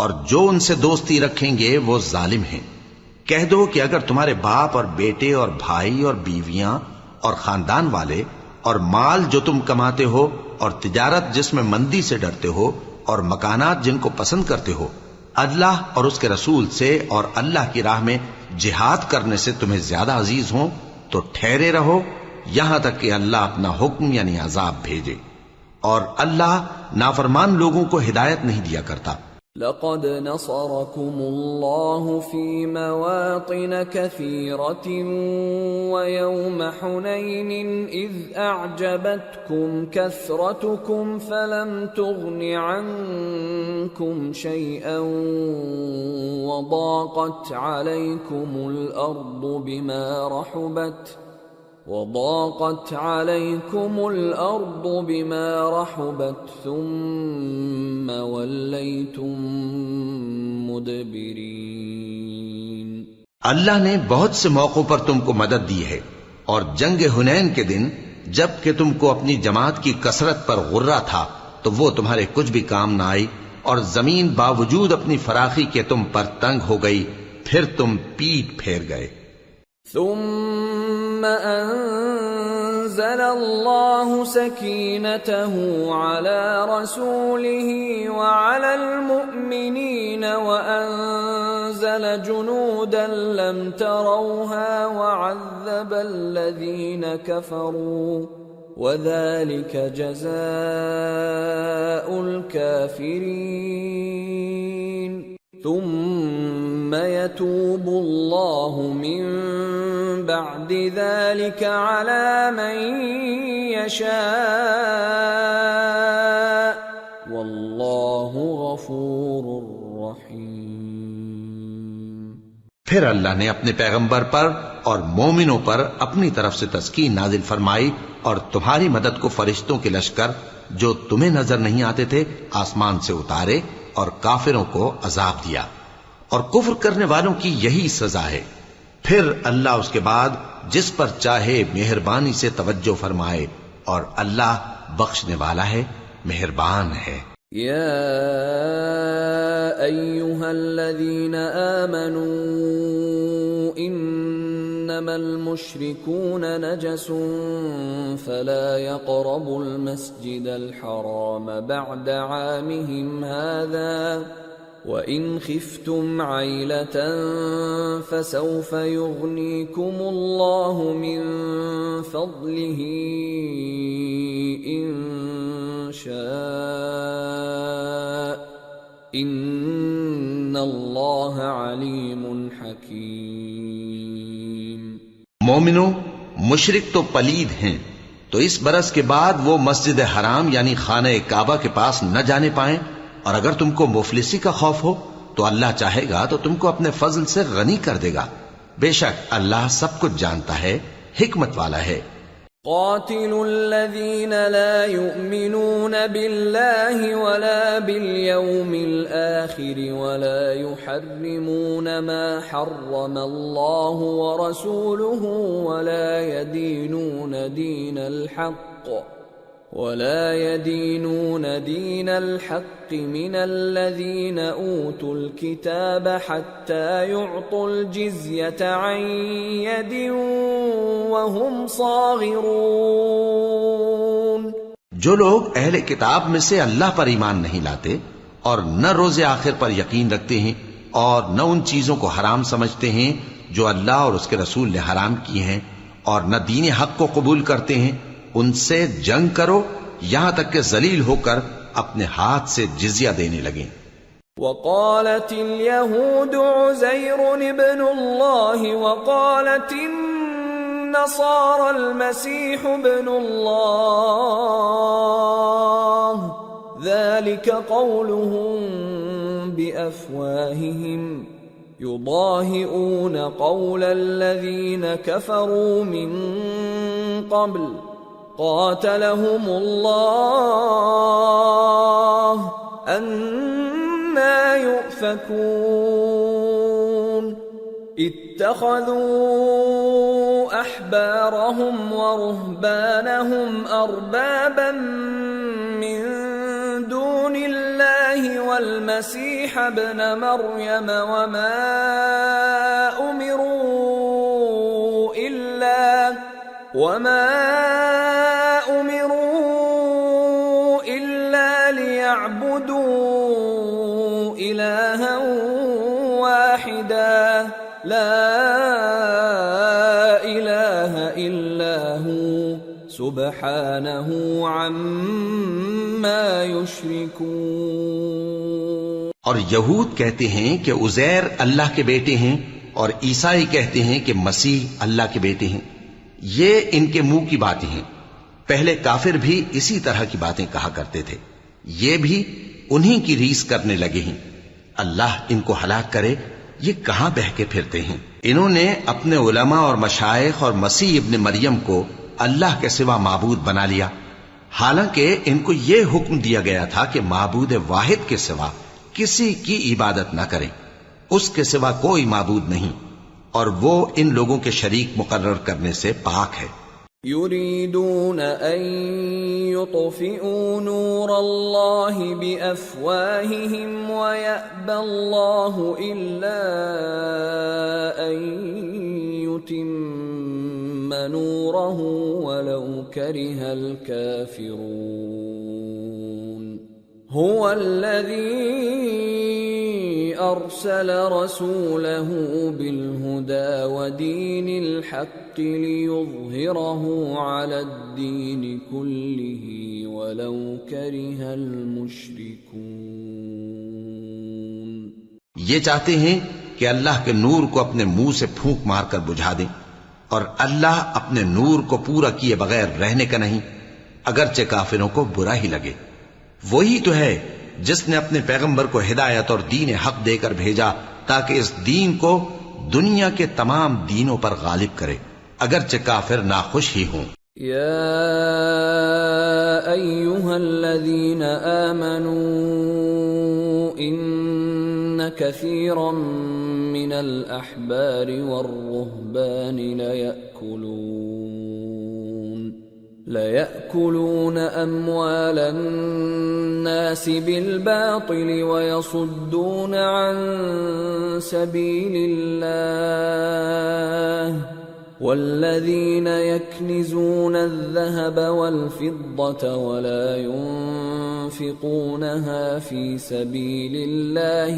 اور جو ان سے دوستی رکھیں گے وہ ظالم ہیں۔ کہہ دو کہ اگر تمہارے باپ اور بیٹے اور بھائی اور بیویاں اور خاندان والے اور مال جو تم کماتے ہو اور تجارت جس میں مندی سے ڈرتے ہو اور مکانات جن کو پسند کرتے ہو اللہ اور اس کے رسول سے اور اللہ کی راہ میں جہاد کرنے سے تمہیں زیادہ عزیز ہوں تو ٹھہرے رہو یہاں تک کہ اللہ اپنا حکم یعنی عذاب بھیجے، اور اللہ نافرمان لوگوں کو ہدایت نہیں دیا کرتا۔ لقد نصركم الله في مواطن كثيرة ويوم حنين إذ أعجبتكم كثرتكم فلم تغن عنكم شيئا وضاقت عليكم الأرض بما رحبت ثم وليتم مدبرين۔ اللہ نے بہت سے موقعوں پر تم کو مدد دی ہے، اور جنگ حنین کے دن جب کہ تم کو اپنی جماعت کی کثرت پر غرہ تھا تو وہ تمہارے کچھ بھی کام نہ آئی، اور زمین باوجود اپنی فراخی کے تم پر تنگ ہو گئی، پھر تم پیٹ پھیر گئے۔ ثم أنزل الله سكينته على رسوله وعلى المؤمنين وأنزل جنودا لم تروها وعذب الذين كفروا وذلك جزاء الكافرين ثم يتوب الله من بعد ذلك على من يشاء والله غفور رحيم۔ پھر اللہ نے اپنے پیغمبر پر اور مومنوں پر اپنی طرف سے تسکین نازل فرمائی اور تمہاری مدد کو فرشتوں کے لشکر جو تمہیں نظر نہیں آتے تھے آسمان سے اتارے اور کافروں کو عذاب دیا، اور کفر کرنے والوں کی یہی سزا ہے۔ پھر اللہ اس کے بعد جس پر چاہے مہربانی سے توجہ فرمائے، اور اللہ بخشنے والا ہے، مہربان ہے۔ یا ایھا الذین آمنوا انما المشركون نجس فلا يقربوا المسجد الحرام بعد عامهم هذا وَإِنْ خِفْتُمْ عَيْلَةً فَسَوْفَ يُغْنِيكُمُ اللَّهُ مِنْ فَضْلِهِ إِنْ شَاءَ إِنَّ اللَّهَ عَلِيمٌ حَكِيمٌ۔ مومنو، مشرک تو پلید ہیں، تو اس برس کے بعد وہ مسجد حرام یعنی خانہ کعبہ کے پاس نہ جانے پائیں، اور اگر تم کو مفلسی کا خوف ہو تو اللہ چاہے گا تو تم کو اپنے فضل سے غنی کر دے گا، بے شک اللہ سب کچھ جانتا ہے، حکمت والا ہے۔ قاتلوا الذين لا يؤمنون بالله ولا باليوم الآخر ولا يحرمون ما حرم الله ورسوله ولا يدينون دين الحق من الذين أوتوا الكتاب حتى يعطوا الجزية عن يد وهم صاغرون۔ جو لوگ اہل کتاب میں سے اللہ پر ایمان نہیں لاتے اور نہ روز آخر پر یقین رکھتے ہیں اور نہ ان چیزوں کو حرام سمجھتے ہیں جو اللہ اور اس کے رسول نے حرام کی ہیں اور نہ دین حق کو قبول کرتے ہیں، ان سے جنگ کرو یہاں تک کہ ذلیل ہو کر اپنے ہاتھ سے جزیہ دینے لگیں۔ وقالت اليهود عزير ابن الله وقالت النصارى المسيح ابن الله ذلك قولهم بأفواههم يضاهئون قول الذين كفروا من قبل قاتلهم الله أَنَّى يُؤْفَكُونَ اتَّخَذُوا أَحْبَارَهُمْ وَرُهْبَانَهُمْ أَرْبَابًا مِّن دُونِ اللَّهِ وَالْمَسِيحَ ابْنَ مَرْيَمَ وَمَا أُمِرُوا إِلَّا لِيَعْبُدُوا إِلَٰهًا وَاحِدًا لَا إِلَٰهَ إِلَّا هُوَ سُبْحَانَهُ عَمَّا يُشْرِكُونَ۔ اور یہود کہتے ہیں کہ عزیر اللہ کے بیٹے ہیں، اور عیسائی کہتے ہیں کہ مسیح اللہ کے بیٹے ہیں۔ یہ ان کے منہ کی باتیں ہیں۔ پہلے کافر بھی اسی طرح کی باتیں کہا کرتے تھے، یہ بھی انہی کی ریس کرنے لگے ہیں۔ اللہ ان کو ہلاک کرے، یہ کہاں بہہ کے پھرتے ہیں۔ انہوں نے اپنے علماء اور مشائخ اور مسیح ابن مریم کو اللہ کے سوا معبود بنا لیا، حالانکہ ان کو یہ حکم دیا گیا تھا کہ معبود واحد کے سوا کسی کی عبادت نہ کریں، اس کے سوا کوئی معبود نہیں، اور وہ ان لوگوں کے شریک مقرر کرنے سے پاک ہے۔ يريدون أن يطفئوا نور الله بأفواههم ويأبى الله إلا أن يتم نوره ولو كره الكافرون هو الذي أرسل رسوله بالهدى ودين الحق ليظهره على الدين كله ولو كره المشركون۔ یہ چاہتے ہیں کہ اللہ کے نور کو اپنے منہ سے پھونک مار کر بجھا دیں، اور اللہ اپنے نور کو پورا کیے بغیر رہنے کا نہیں، اگرچہ کافروں کو برا ہی لگے۔ وہی تو ہے جس نے اپنے پیغمبر کو ہدایت اور دین حق دے کر بھیجا تاکہ اس دین کو دنیا کے تمام دینوں پر غالب کرے، اگرچہ کافر ناخوش ہی ہوں۔ یا ایھا الذین آمنوا ان کثیرا من الاحبار والرہبان لَيَأْكُلُونَ أَمْوَالَ النَّاسِ بِالْبَاطِلِ وَيَصُدُّونَ عَن سَبِيلِ اللَّهِ وَالَّذِينَ يَكْنِزُونَ الذَّهَبَ وَالْفِضَّةَ وَلَا يُنفِقُونَهَا فِي سَبِيلِ اللَّهِ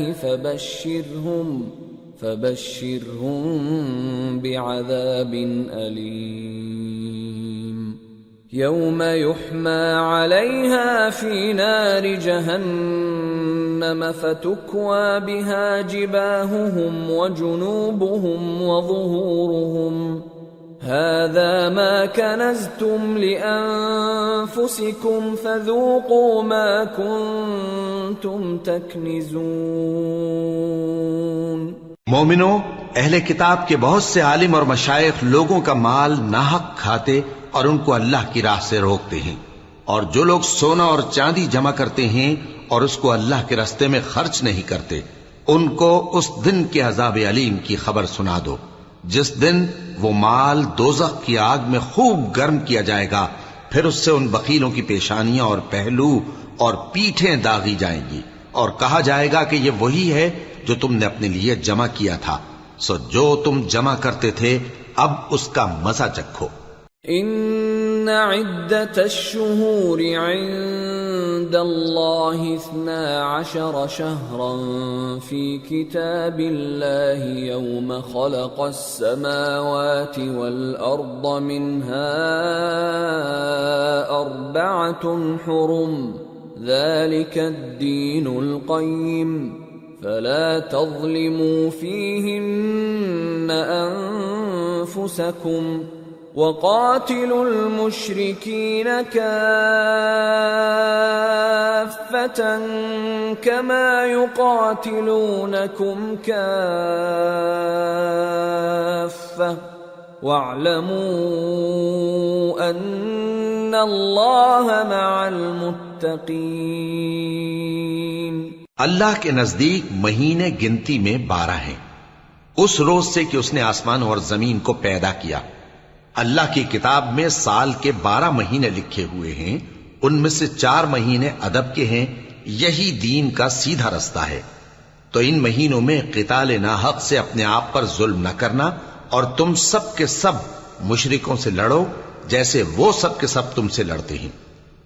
فَبَشِّرْهُم بِعَذَابٍ أَلِيمٍ يوم يحمى عليها في نار جهنم فتكوى بها جباههم وجنوبهم وظهورهم هذا ما كنزتم لأنفسكم فذوقوا ما كنتم تكنزون۔ مومنو، اہل کتاب کے بہت سے عالم اور مشائخ لوگوں کا مال ناحق کھاتے اور ان کو اللہ کی راہ سے روکتے ہیں، اور جو لوگ سونا اور چاندی جمع کرتے ہیں اور اس کو اللہ کے راستے میں خرچ نہیں کرتے، ان کو اس دن کے عذاب علیم کی خبر سنا دو، جس دن وہ مال دوزخ کی آگ میں خوب گرم کیا جائے گا، پھر اس سے ان بخیلوں کی پیشانیاں اور پہلو اور پیٹھیں داغی جائیں گی، اور کہا جائے گا کہ یہ وہی ہے جو تم نے اپنے لیے جمع کیا تھا، سو جو تم جمع کرتے تھے اب اس کا مزہ چکھو۔ ان عدت الشہور عند الله 12 شهرا في كتاب الله يوم خلق السماوات والأرض منها 4 حرم ذلك الدين القيم فلا تظلموا فيهن أنفسكم وقاتلوا المشركين كافة كما يقاتلونكم كافة واعلموا أن الله مع المتقين۔ اللہ کے نزدیک مہینے گنتی میں 12 ہیں، اس روز سے کہ اس نے آسمان اور زمین کو پیدا کیا۔ اللہ کی کتاب میں سال کے 12 مہینے لکھے ہوئے ہیں، ان میں سے 4 مہینے ادب کے ہیں، یہی دین کا سیدھا رستہ ہے۔ تو ان مہینوں میں قتال ناحق سے اپنے آپ پر ظلم نہ کرنا، اور تم سب کے سب مشرکوں سے لڑو جیسے وہ سب کے سب تم سے لڑتے ہیں،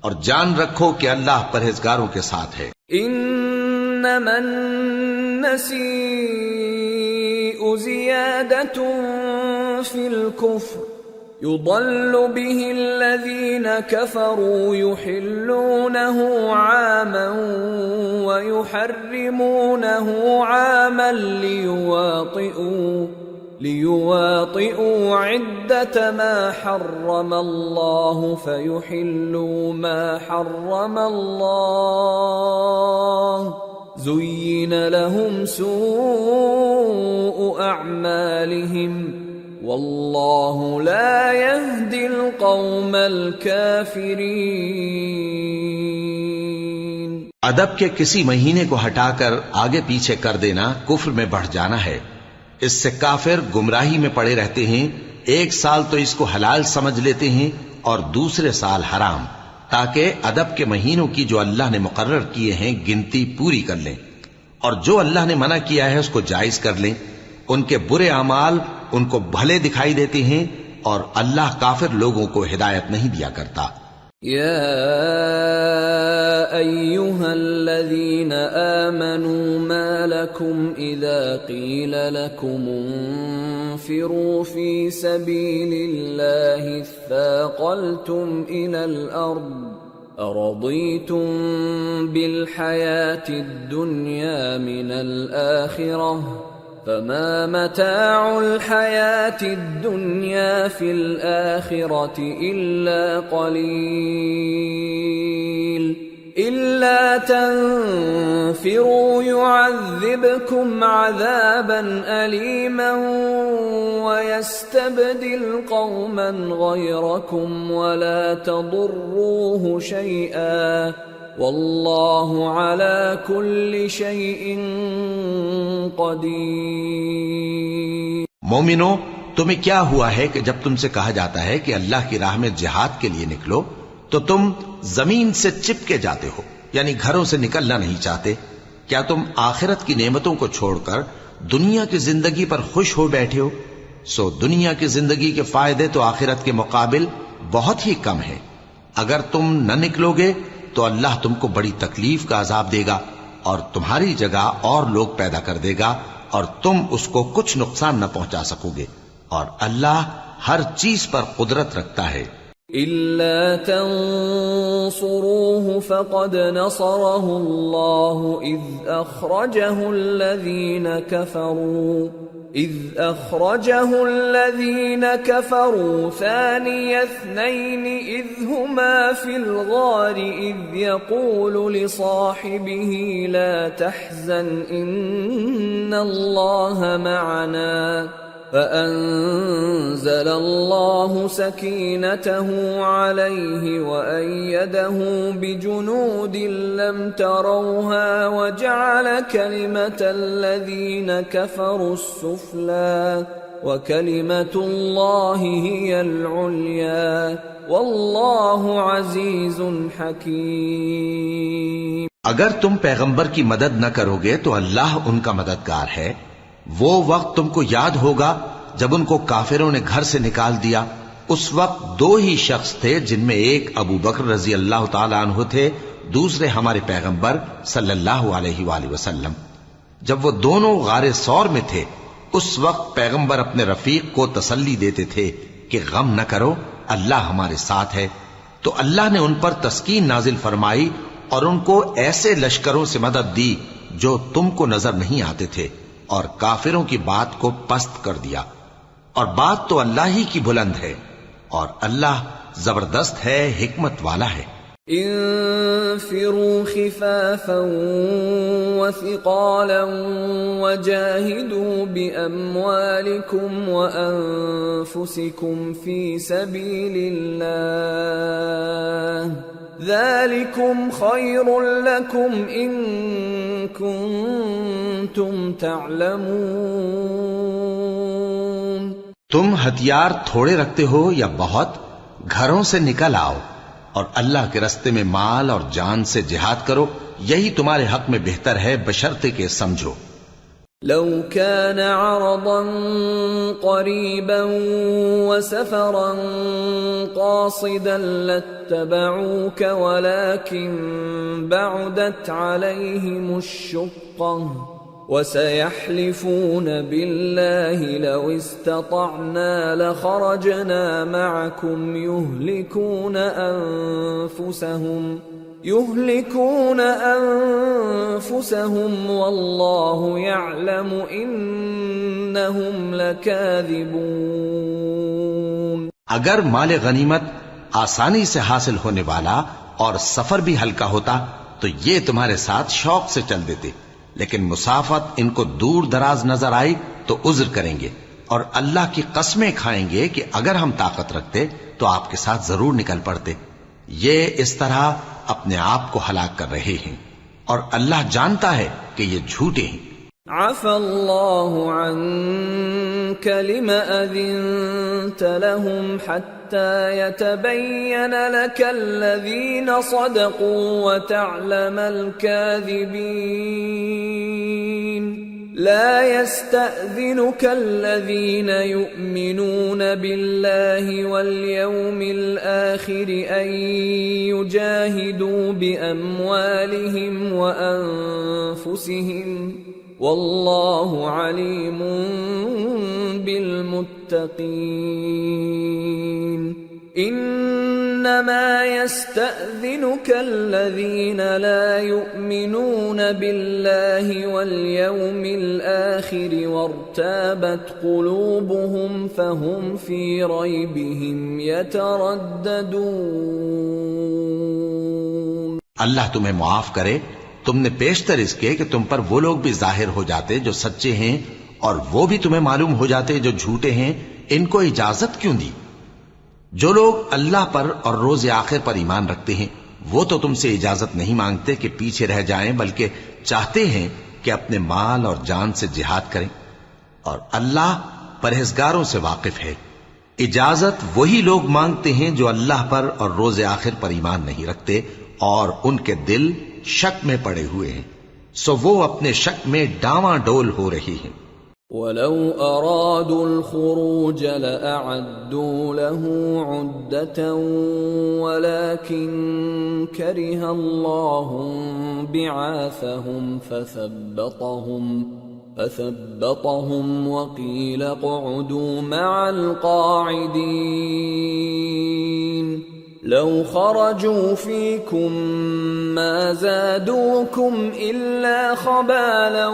اور جان رکھو کہ اللہ پرہیزگاروں کے ساتھ ہے۔ انما النسیء زیادۃ فی الکفر يضل به الذين كفروا يحلونه عاما ويحرمونه عاما ليواطئوا عدة ما حرم الله فيحلوا ما حرم الله زين لهم سوء أعمالهم واللہ لا يهدی القوم الکافرین۔ ادب کے کسی مہینے کو ہٹا کر آگے پیچھے کر دینا کفر میں بڑھ جانا ہے، اس سے کافر گمراہی میں پڑے رہتے ہیں۔ ایک سال تو اس کو حلال سمجھ لیتے ہیں اور دوسرے سال حرام، تاکہ ادب کے مہینوں کی جو اللہ نے مقرر کیے ہیں گنتی پوری کر لیں، اور جو اللہ نے منع کیا ہے اس کو جائز کر لیں۔ ان کے برے اعمال ان کو بھلے دکھائی دیتے ہیں، اور اللہ کافر لوگوں کو ہدایت نہیں دیا کرتا۔ یا ایھا الذین آمنوا ما لکم اذا قیل لکم انفروا فی سبیل اللہ اثاقلتم الی الارض ارضیتم بالحیاة الدنیا من الآخرہ فما متاع الحياة الدنيا في الآخرة إلا قليل إلا تنفروا يعذبكم عذابا أليما ويستبدل قوما غيركم ولا تضروه شيئا واللہ علی کل شیء قدیر۔ مومنو، تمہیں کیا ہوا ہے کہ جب تم سے کہا جاتا ہے کہ اللہ کی راہ میں جہاد کے لیے نکلو تو تم زمین سے چپکے جاتے ہو، یعنی گھروں سے نکلنا نہیں چاہتے؟ کیا تم آخرت کی نعمتوں کو چھوڑ کر دنیا کی زندگی پر خوش ہو بیٹھے ہو؟ سو دنیا کی زندگی کے فائدے تو آخرت کے مقابل بہت ہی کم ہیں۔ اگر تم نہ نکلو گے تو اللہ تم کو بڑی تکلیف کا عذاب دے گا، اور تمہاری جگہ اور لوگ پیدا کر دے گا، اور تم اس کو کچھ نقصان نہ پہنچا سکو گے، اور اللہ ہر چیز پر قدرت رکھتا ہے۔ إِلَّا تَنصُرُوهُ فَقَدْ نَصَرَهُ اللَّهُ إِذْ أَخْرَجَهُ الَّذِينَ كَفَرُوا ثَانِيَ اثْنَيْنِ إِذْ هُمَا فِي الْغَارِ إِذْ يَقُولُ لِصَاحِبِهِ لَا تَحْزَنْ إِنَّ اللَّهَ مَعَنَا فَأَنزَلَ اللَّهُ سَكِينَتَهُ عَلَيْهِ وَأَيَّدَهُ بِجُنُودٍ لَّمْ تَرَوْهَا وَجَعَلَ كَلِمَةَ الَّذِينَ كَفَرُوا السُّفْلَىٰ وَكَلِمَةُ اللَّهِ هِيَ الْعُلْيَا وَاللَّهُ عَزِيزٌ حَكِيمٌ۔ اگر تم پیغمبر کی مدد نہ کرو گے تو اللہ ان کا مددگار ہے۔ وہ وقت تم کو یاد ہوگا جب ان کو کافروں نے گھر سے نکال دیا۔ اس وقت 2 ہی شخص تھے، جن میں ایک ابو بکر رضی اللہ تعالی عنہ تھے، دوسرے ہمارے پیغمبر صلی اللہ علیہ وآلہ وسلم۔ جب وہ دونوں غار ثور میں تھے اس وقت پیغمبر اپنے رفیق کو تسلی دیتے تھے کہ غم نہ کرو، اللہ ہمارے ساتھ ہے۔ تو اللہ نے ان پر تسکین نازل فرمائی اور ان کو ایسے لشکروں سے مدد دی جو تم کو نظر نہیں آتے تھے، اور کافروں کی بات کو پست کر دیا۔ اور بات تو اللہ ہی کی بلند ہے، اور اللہ زبردست ہے، حکمت والا ہے۔ انفروا خفافا وثقالا وجاهدوا بأموالكم وأنفسكم في سبيل الله ذلكم خير لكم إن كنتم تعلمون۔ تم ہتھیار تھوڑے رکھتے ہو یا بہت، گھروں سے نکل آؤ اور اللہ کے رستے میں مال اور جان سے جہاد کرو، یہی تمہارے حق میں بہتر ہے بشرطے کہ سمجھو۔ لو كان عرضا قريبا وسفرا قاصدا لاتبعوك ولكن بعدت عليهم الشقة وسيحلفون بالله لو استطعنا لخرجنا معكم يهلكون أنفسهم والله يعلم إنهم لكاذبون۔ اگر مال غنیمت آسانی سے حاصل ہونے والا اور سفر بھی ہلکا ہوتا تو یہ تمہارے ساتھ شوق سے چل دیتے، لیکن مسافت ان کو دور دراز نظر آئی تو عذر کریں گے، اور اللہ کی قسمیں کھائیں گے کہ اگر ہم طاقت رکھتے تو آپ کے ساتھ ضرور نکل پڑتے۔ یہ اس طرح اپنے آپ کو ہلاک کر رہے ہیں، اور اللہ جانتا ہے کہ یہ جھوٹے ہیں۔ عفى الله عنك لما أذنت لهم حتى يتبين لك الذين صدقوا وتعلم الكاذبين۔ لا يستأذنك الذين يؤمنون بالله واليوم الآخر أن يجاهدوا بأموالهم وأنفسهم والله عليم بالمتقين۔ انما يستأذنك الذين لا يؤمنون بالله واليوم الآخر وارتابت قلوبهم فهم في ريبهم يترددون۔ اللہ تمہیں معاف کرے، تم نے پیشتر اس کے کہ تم پر وہ لوگ بھی ظاہر ہو جاتے جو سچے ہیں، اور وہ بھی تمہیں معلوم ہو جاتے جو جھوٹے ہیں۔ ان کو اجازت کیوں دی؟ جو لوگ اللہ پر اور روز آخر پر ایمان رکھتے ہیں وہ تو تم سے اجازت نہیں مانگتے کہ پیچھے رہ جائیں، بلکہ چاہتے ہیں کہ اپنے مال اور جان سے جہاد کریں، اور اللہ پرہیزگاروں سے واقف ہے۔ اجازت وہی لوگ مانگتے ہیں جو اللہ پر اور روز آخر پر ایمان نہیں رکھتے اور ان کے دل شک میں پڑے ہوئے ہیں، سو وہ اپنے شک میں ڈاواں ڈول ہو رہی ہیں۔ وَلَوْ أَرَادُوا الْخُرُوجَ لَأَعَدُّوا لَهُ عُدَّةً وَلَكِنْ كَرِهَ اللَّهُ بِعَاثَهُمْ فَثَبَّطَهُمْ وَقِيلَ اقْعُدُوا مَعَ الْقَاعِدِينَ۔ لو خرجوا فيكم ما زادوكم إلا خبالا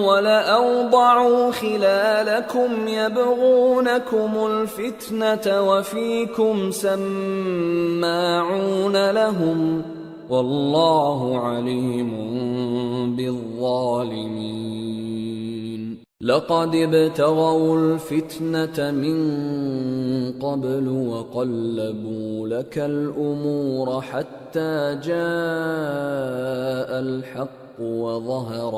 ولأوضعوا خلالكم يبغونكم الفتنة وفيكم سماعون لهم والله عليم بالظالمين۔ لقد ابتغوا الفتنة من قبل وقلبوا لك الأمور حتى جاء الحق وظهر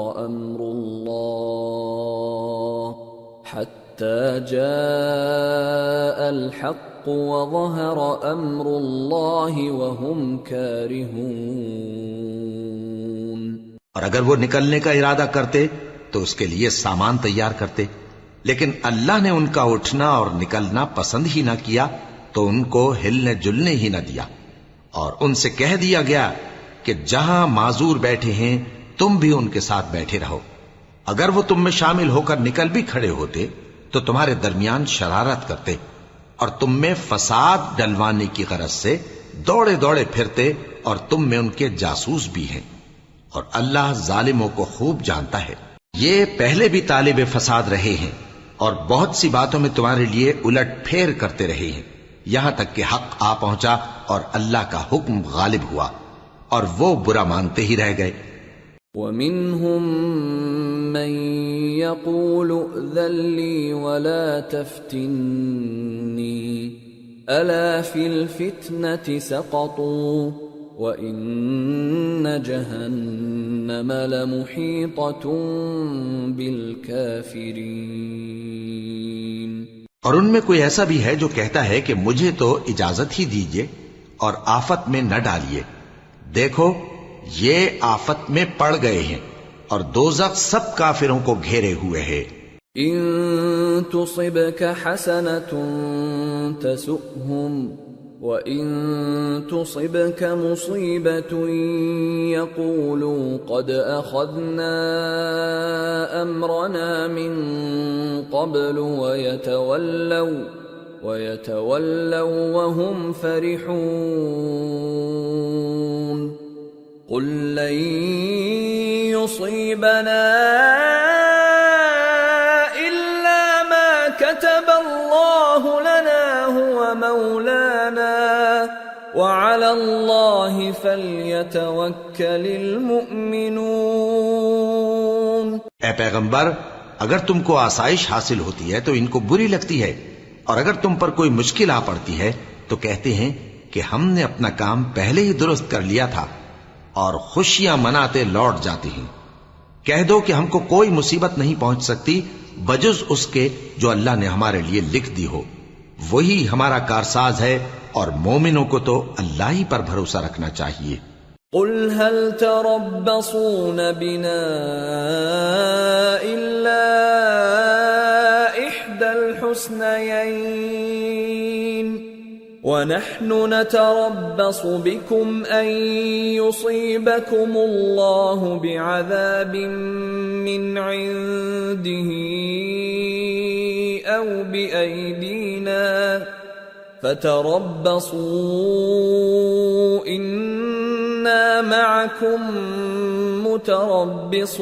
أمر الله وهم كارهون۔ اور اگر وہ نکلنے کا ارادہ کرتے تو اس کے لیے سامان تیار کرتے، لیکن اللہ نے ان کا اٹھنا اور نکلنا پسند ہی نہ کیا تو ان کو ہلنے جلنے ہی نہ دیا، اور ان سے کہہ دیا گیا کہ جہاں معذور بیٹھے ہیں تم بھی ان کے ساتھ بیٹھے رہو. اگر وہ تم میں شامل ہو کر نکل بھی کھڑے ہوتے تو تمہارے درمیان شرارت کرتے اور تم میں فساد ڈلوانے کی غرض سے دوڑے دوڑے پھرتے اور تم میں ان کے جاسوس بھی ہیں. اور اللہ ظالموں کو خوب جانتا ہے. یہ پہلے بھی طالب فساد رہے ہیں اور بہت سی باتوں میں تمہارے لیے الٹ پھیر کرتے رہے ہیں، یہاں تک کہ حق آ پہنچا اور اللہ کا حکم غالب ہوا اور وہ برا مانتے ہی رہ گئے. وَمِنْهُمْ مَنْ يَقُولُ ائْذَنْ لِي وَلَا تَفْتِنِّي أَلَا فِي الْفِتْنَةِ سَقَطُوا وَإِنَّ جَهَنَّمَ لَمُحِيطَةٌ بِالْكَافِرِينَ. اور ان میں کوئی ایسا بھی ہے جو کہتا ہے کہ مجھے تو اجازت ہی دیجئے اور آفت میں نہ ڈالیے. دیکھو یہ آفت میں پڑ گئے ہیں اور دوزخ سب کافروں کو گھیرے ہوئے ہے. ان تصبك حسنة تسؤهم وان تصبك مصيبة يقولوا قد اخذنا امرنا من قبل ويتولوا وهم فرحون. قل لن يصيبنا إلا ما كتب الله لنا هو مولانا وعلى الله فليتوكل المؤمنون. اے پیغمبر، اگر تم کو آسائش حاصل ہوتی ہے تو ان کو بری لگتی ہے، اور اگر تم پر کوئی مشکل آ پڑتی ہے تو کہتے ہیں کہ ہم نے اپنا کام پہلے ہی درست کر لیا تھا، اور خوشیاں مناتے لوٹ جاتے ہیں. کہہ دو کہ ہم کو کوئی مصیبت نہیں پہنچ سکتی بجز اس کے جو اللہ نے ہمارے لیے لکھ دی ہو. وہی ہمارا کارساز ہے، اور مومنوں کو تو اللہ ہی پر بھروسہ رکھنا چاہیے. قل هل تربصون بنا إلا إحدى الحسنيين ونحن نتربص بكم أن يصيبكم الله بعذاب من عنده أو بأيدينا فتربصوا إنا معكم متربصون.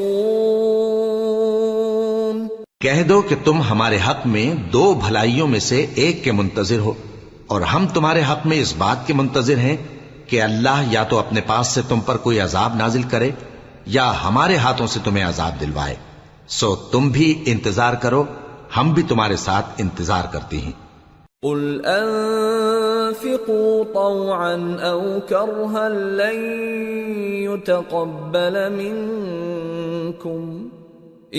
کہہ دو کہ تم ہمارے حق میں دو بھلائیوں میں سے ایک کے منتظر ہو، اور ہم تمہارے حق میں اس بات کے منتظر ہیں کہ اللہ یا تو اپنے پاس سے تم پر کوئی عذاب نازل کرے یا ہمارے ہاتھوں سے تمہیں عذاب دلوائے. سو تم بھی انتظار کرو، ہم بھی تمہارے ساتھ انتظار کرتے ہیں. قل انفقوا طوعا او کرها لن يتقبل منكم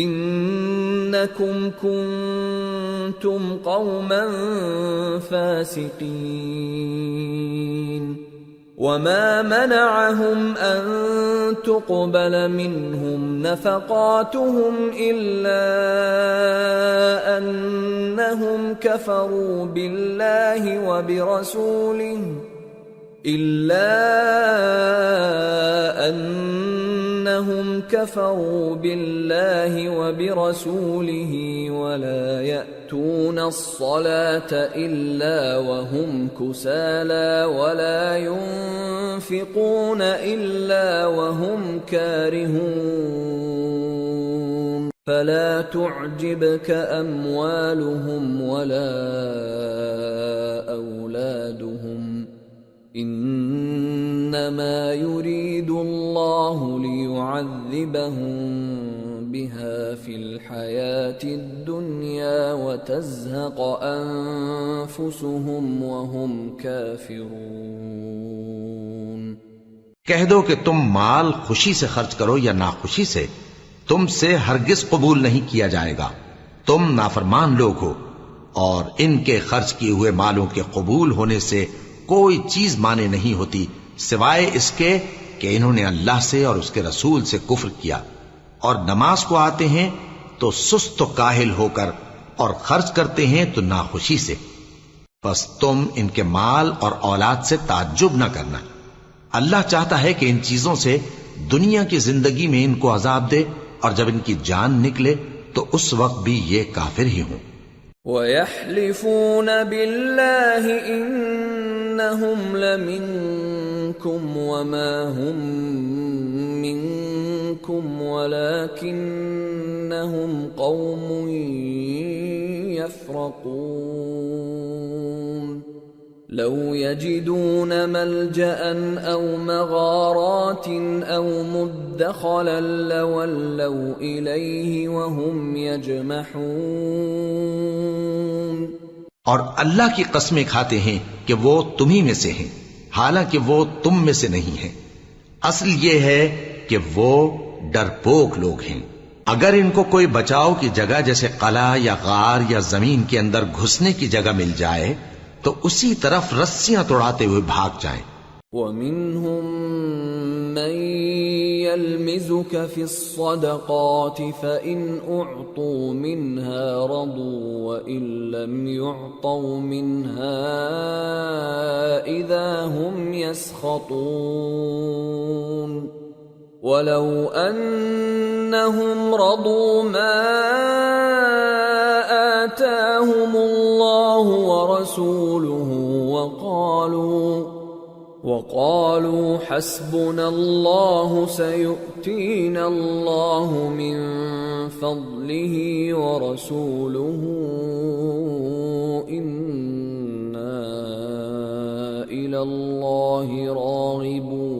انکم کنتم قوما فاسقین. وما منعهم ان تقبل منهم نفقاتهم الا انهم كفروا بالله وبرسوله ولا يأتون الصلاة إلا وهم كسالى ولا ينفقون إلا وهم كارهون. فلا تعجبك أموالهم ولا أولادهم انما يريد الله ليعذبهم بها في الحياة الدنيا وتزهق انفسهم وهم كافرون. کہہ دو کہ تم مال خوشی سے خرچ کرو یا ناخوشی سے، تم سے ہرگز قبول نہیں کیا جائے گا. تم نافرمان لوگ ہو، اور ان کے خرچ کیے ہوئے مالوں کے قبول ہونے سے کوئی چیز مانے نہیں ہوتی سوائے اس کے کہ انہوں نے اللہ سے اور اس کے رسول سے کفر کیا، اور نماز کو آتے ہیں تو سست و کاہل ہو کر، اور خرچ کرتے ہیں تو ناخوشی سے. بس تم ان کے مال اور اولاد سے تعجب نہ کرنا، اللہ چاہتا ہے کہ ان چیزوں سے دنیا کی زندگی میں ان کو عذاب دے، اور جب ان کی جان نکلے تو اس وقت بھی یہ کافر ہی ہوں۔ وَيَحْلِفُونَ بِاللَّهِ إِنَّهُمْ لَمِنكُمْ وَمَا هُمْ مِنكُمْ وَلَكِنَّهُمْ قَوْمٌ يَفْرَقُونَ لَوْ يَجِدُونَ مَلْجَأً أَوْ مَغَارَاتٍ أَوْ مُدَّخَلًا لَوَلَّوْا إِلَيْهِ وَهُمْ يَجْمَحُونَ۔ اور اللہ کی قسمیں کھاتے ہیں کہ وہ تمہی میں سے ہیں، حالانکہ وہ تم میں سے نہیں ہیں۔ اصل یہ ہے کہ وہ ڈرپوک لوگ ہیں۔ اگر ان کو کوئی بچاؤ کی جگہ جیسے قلعہ یا غار یا زمین کے اندر گھسنے کی جگہ مل جائے تو اسی طرف رسیاں توڑاتے ہوئے بھاگ جائیں۔ وَمِنْهُمْ مَنْ يَلْمِزُكَ فِي الصَّدَقَاتِ فَإِنْ أُعْطُوا مِنْهَا رَضُوا وَإِنْ لَمْ يُعْطَوْا مِنْهَا إِذَا هُمْ يَسْخَطُونَ وَلَوْ أَنَّهُمْ رَضُوا مَا آتَاهُمُ اللَّهُ وَرَسُولُهُ وَقَالُوا حَسْبُنَا اللَّهُ سَيُؤْتِينَا اللَّهُ مِنْ فَضْلِهِ وَرَسُولُهُ إِنَّا إِلَى اللَّهِ رَاغِبُونَ۔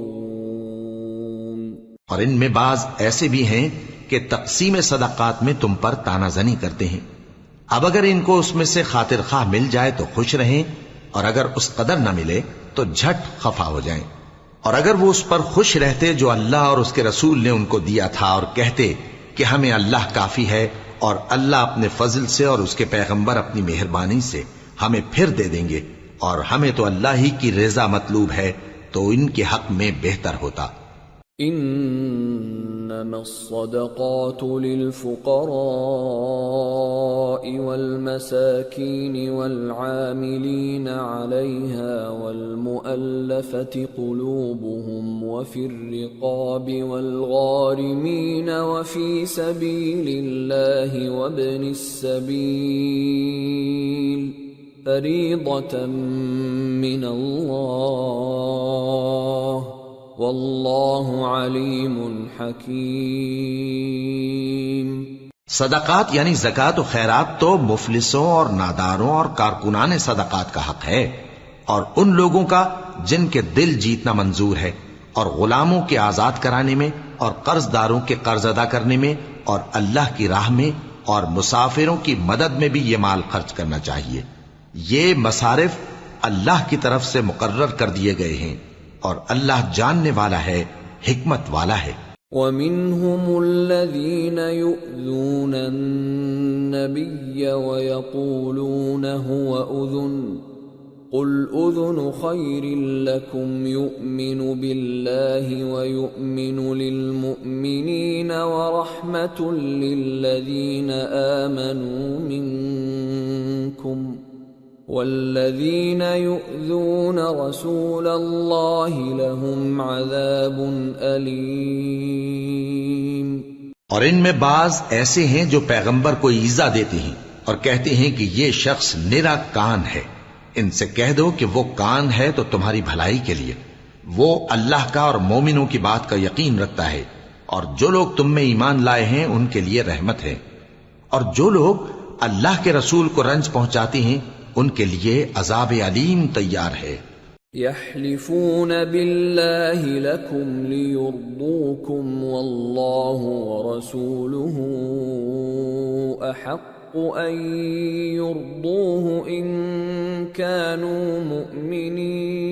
اور ان میں بعض ایسے بھی ہیں کہ تقسیم صدقات میں تم پر تانا زنی کرتے ہیں۔ اب اگر ان کو اس میں سے خاطر خواہ مل جائے تو خوش رہیں، اور اگر اس قدر نہ ملے تو جھٹ خفا ہو جائیں۔ اور اگر وہ اس پر خوش رہتے جو اللہ اور اس کے رسول نے ان کو دیا تھا، اور کہتے کہ ہمیں اللہ کافی ہے، اور اللہ اپنے فضل سے اور اس کے پیغمبر اپنی مہربانی سے ہمیں پھر دے دیں گے، اور ہمیں تو اللہ ہی کی رضا مطلوب ہے، تو ان کے حق میں بہتر ہوتا۔ انما الصدقات للفقراء والمساكين والعاملين عليها والمؤلفة قلوبهم وفي الرقاب والغارمين وفي سبيل الله وابن السبيل فريضة من الله واللہ علیم حکیم۔ صدقات یعنی زکوٰۃ و خیرات تو مفلسوں اور ناداروں اور کارکنان صدقات کا حق ہے، اور ان لوگوں کا جن کے دل جیتنا منظور ہے، اور غلاموں کے آزاد کرانے میں، اور قرض داروں کے قرض ادا کرنے میں، اور اللہ کی راہ میں، اور مسافروں کی مدد میں بھی یہ مال خرچ کرنا چاہیے۔ یہ مصارف اللہ کی طرف سے مقرر کر دیے گئے ہیں، اور اللہ جاننے والا ہے، حکمت والا ہے۔ وَمِنْهُمُ الَّذِينَ يُؤْذُونَ النَّبِيَّ وَيَقُولُونَ هُوَ أُذُنٌ قُلْ أُذُنُ خَيْرٍ لَكُمْ يُؤْمِنُ بِاللَّهِ وَيُؤْمِنُ لِلْمُؤْمِنِينَ وَرَحْمَةٌ لِلَّذِينَ آمَنُوا مِنْكُمْ والذین یؤذون رسول اللہ لهم عذاب علیم۔ اور ان میں بعض ایسے ہیں جو پیغمبر کو ایذا دیتے ہیں اور کہتے ہیں کہ یہ شخص نرا کان ہے۔ ان سے کہہ دو کہ وہ کان ہے تو تمہاری بھلائی کے لیے، وہ اللہ کا اور مومنوں کی بات کا یقین رکھتا ہے، اور جو لوگ تم میں ایمان لائے ہیں ان کے لیے رحمت ہے، اور جو لوگ اللہ کے رسول کو رنج پہنچاتے ہیں ان کے لیے عذاب علیم تیار ہے۔ یحلفون باللہ لکم لیرضوکم واللہ ورسولہ احق ان یرضوہ ان كانوا مؤمنین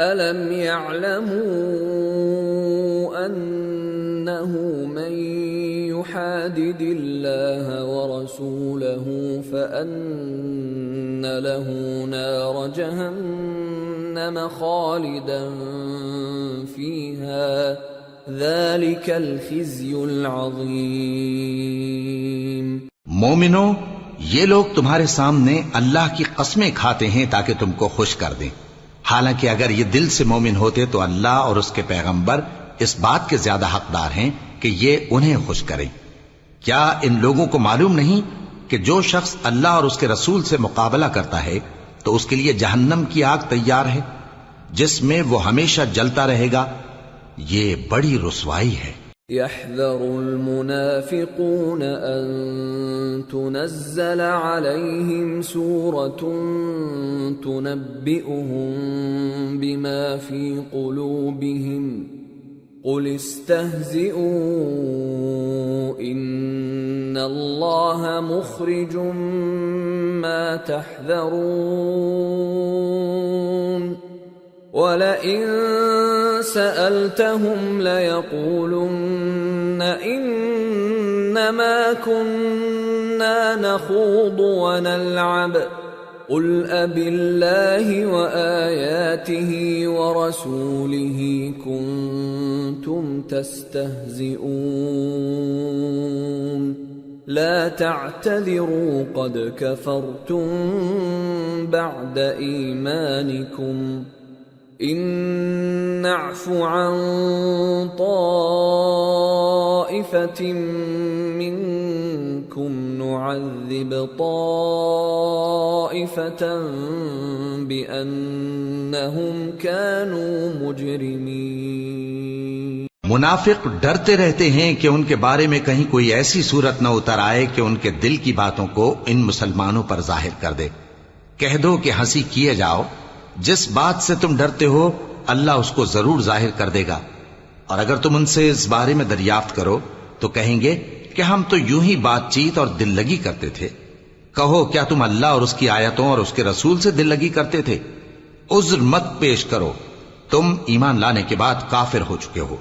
الم یعلموا انہ من يحادد الله ورسوله فأن له نار جهنم خالدا فيها ذلك الخزي العظيم۔ مومنو، یہ لوگ تمہارے سامنے اللہ کی قسمیں کھاتے ہیں تاکہ تم کو خوش کر دیں، حالانکہ اگر یہ دل سے مومن ہوتے تو اللہ اور اس کے پیغمبر اس بات کے زیادہ حقدار ہیں کہ یہ انہیں خوش کریں۔ کیا ان لوگوں کو معلوم نہیں کہ جو شخص اللہ اور اس کے رسول سے مقابلہ کرتا ہے تو اس کے لیے جہنم کی آگ تیار ہے جس میں وہ ہمیشہ جلتا رہے گا، یہ بڑی رسوائی ہے۔ يحذر المنافقون أن تنزل عليهم سورة تنبئهم بما في قلوبهم قل استهزئوا إن الله مخرج ما تحذرون وَلَئِن سَأَلْتَهُمْ لَيَقُولُنَّ إِنَّمَا كُنَّا نَخُوضُ وَنَلْعَبُ قُلْ أَبِاللَّهِ وَآيَاتِهِ وَرَسُولِهِ كُنتُمْ تَسْتَهْزِئُونَ لَا تَعْتَذِرُوا قَدْ كَفَرْتُمْ بَعْدَ إِيمَانِكُمْ إن نعف عن طائفة منكم نعذب طائفة بأنهم كانوا مجرمين۔ منافق ڈرتے رہتے ہیں کہ ان کے بارے میں کہیں کوئی ایسی صورت نہ اتر آئے کہ ان کے دل کی باتوں کو ان مسلمانوں پر ظاہر کر دے۔ کہہ دو کہ ہنسی کیے جاؤ، جس بات سے تم ڈرتے ہو اللہ اس کو ضرور ظاہر کر دے گا، اور اگر تم ان سے اس بارے میں دریافت کرو تو کہیں گے کہ ہم تو یوں ہی بات چیت اور دل لگی کرتے تھے۔ کہو کیا تم اللہ اور اس کی آیتوں اور اس کے رسول سے دل لگی کرتے تھے؟ عذر مت پیش کرو، تم ایمان لانے کے بعد کافر ہو چکے ہو۔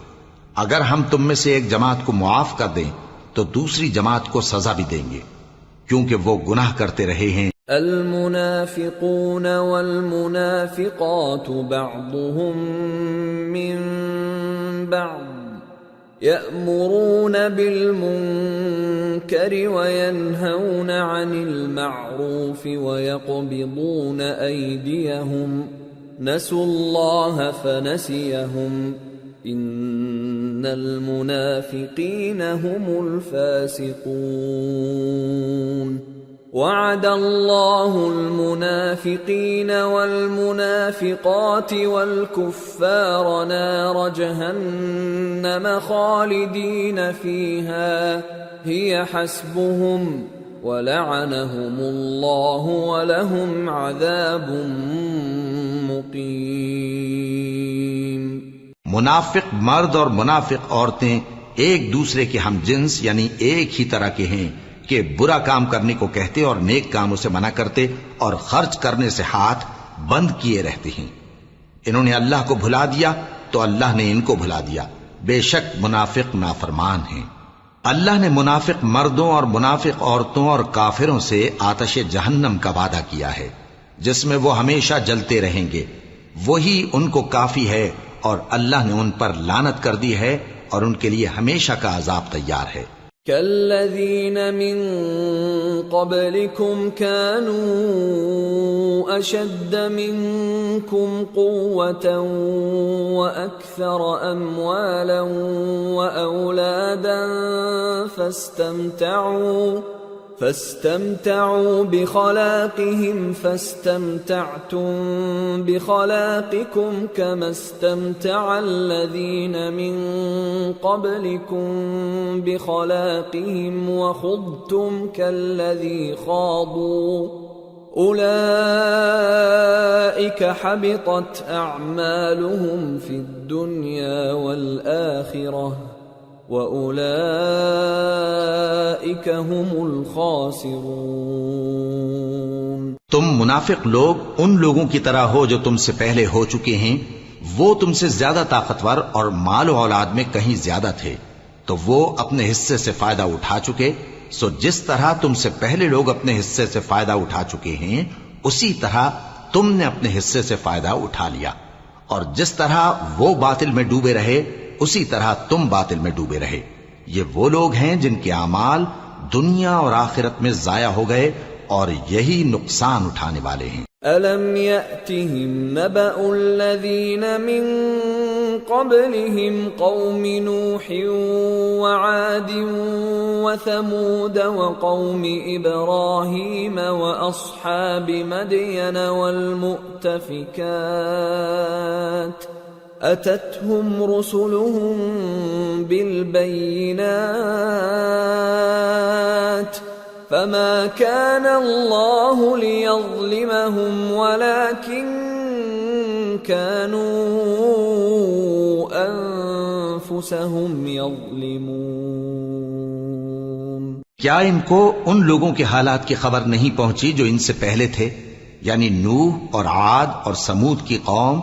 اگر ہم تم میں سے ایک جماعت کو معاف کر دیں تو دوسری جماعت کو سزا بھی دیں گے، کیونکہ وہ گناہ کرتے رہے ہیں۔ المنافقون والمنافقات بعضهم من بعض يأمرون بالمنكر وينهون عن المعروف ويقبضون أيديهم نسوا الله فنسيهم إن المنافقين هم الفاسقون وعد الله المنافقين والمنافقات والكفار نار جهنم خالدين فيها هي حسبهم ولعنهم الله ولهم عذاب مقيم۔ منافق مرد اور منافق عورتیں ایک دوسرے کے ہم جنس یعنی ایک ہی طرح کے ہیں کہ برا کام کرنے کو کہتے اور نیک کاموں سے منع کرتے اور خرچ کرنے سے ہاتھ بند کیے رہتے ہیں۔ انہوں نے اللہ کو بھلا دیا تو اللہ نے ان کو بھلا دیا، بے شک منافق نافرمان ہیں۔ اللہ نے منافق مردوں اور منافق عورتوں اور کافروں سے آتش جہنم کا وعدہ کیا ہے جس میں وہ ہمیشہ جلتے رہیں گے، وہی ان کو کافی ہے، اور اللہ نے ان پر لعنت کر دی ہے اور ان کے لیے ہمیشہ کا عذاب تیار ہے۔ كالذين من قبلكم كانوا أشد منكم قوة وأكثر أموالا وأولادا فاستمتعوا بخلاقهم فاستمتعتم بخلاقكم كما استمتع الذين من قبلكم بخلاقهم وخضتم كالذي خاضوا أولئك حبطت أعمالهم في الدنيا والآخرة وَأُولَئِكَ هُمُ الْخَاسِرُونَ۔ تم منافق لوگ ان لوگوں کی طرح ہو جو تم سے پہلے ہو چکے ہیں، وہ تم سے زیادہ طاقتور اور مال و اولاد میں کہیں زیادہ تھے، تو وہ اپنے حصے سے فائدہ اٹھا چکے، سو جس طرح تم سے پہلے لوگ اپنے حصے سے فائدہ اٹھا چکے ہیں اسی طرح تم نے اپنے حصے سے فائدہ اٹھا لیا، اور جس طرح وہ باطل میں ڈوبے رہے اسی طرح تم باطل میں ڈوبے رہے۔ یہ وہ لوگ ہیں جن کے اعمال دنیا اور آخرت میں ضائع ہو گئے اور یہی نقصان اٹھانے والے ہیں۔ أَلَمْ يَأْتِهِمْ نَبَأُ الَّذِينَ مِنْ قَبْلِهِمْ قَوْمِ نُوحٍ وَعَادٍ وَثَمُودَ وَقَوْمِ إِبْرَاهِيمَ وَأَصْحَابِ مَدْيَنَ وَالْمُؤْتَفِكَاتِ أَتَتْهُمْ رُسُلُهُم بِالْبَيِّنَاتِ فما كان الله ليظلمهم ولكن كانوا أنفسهم يظلمون۔ کیا ان کو ان لوگوں کے حالات کی خبر نہیں پہنچی جو ان سے پہلے تھے، یعنی نوح اور عاد اور سمود کی قوم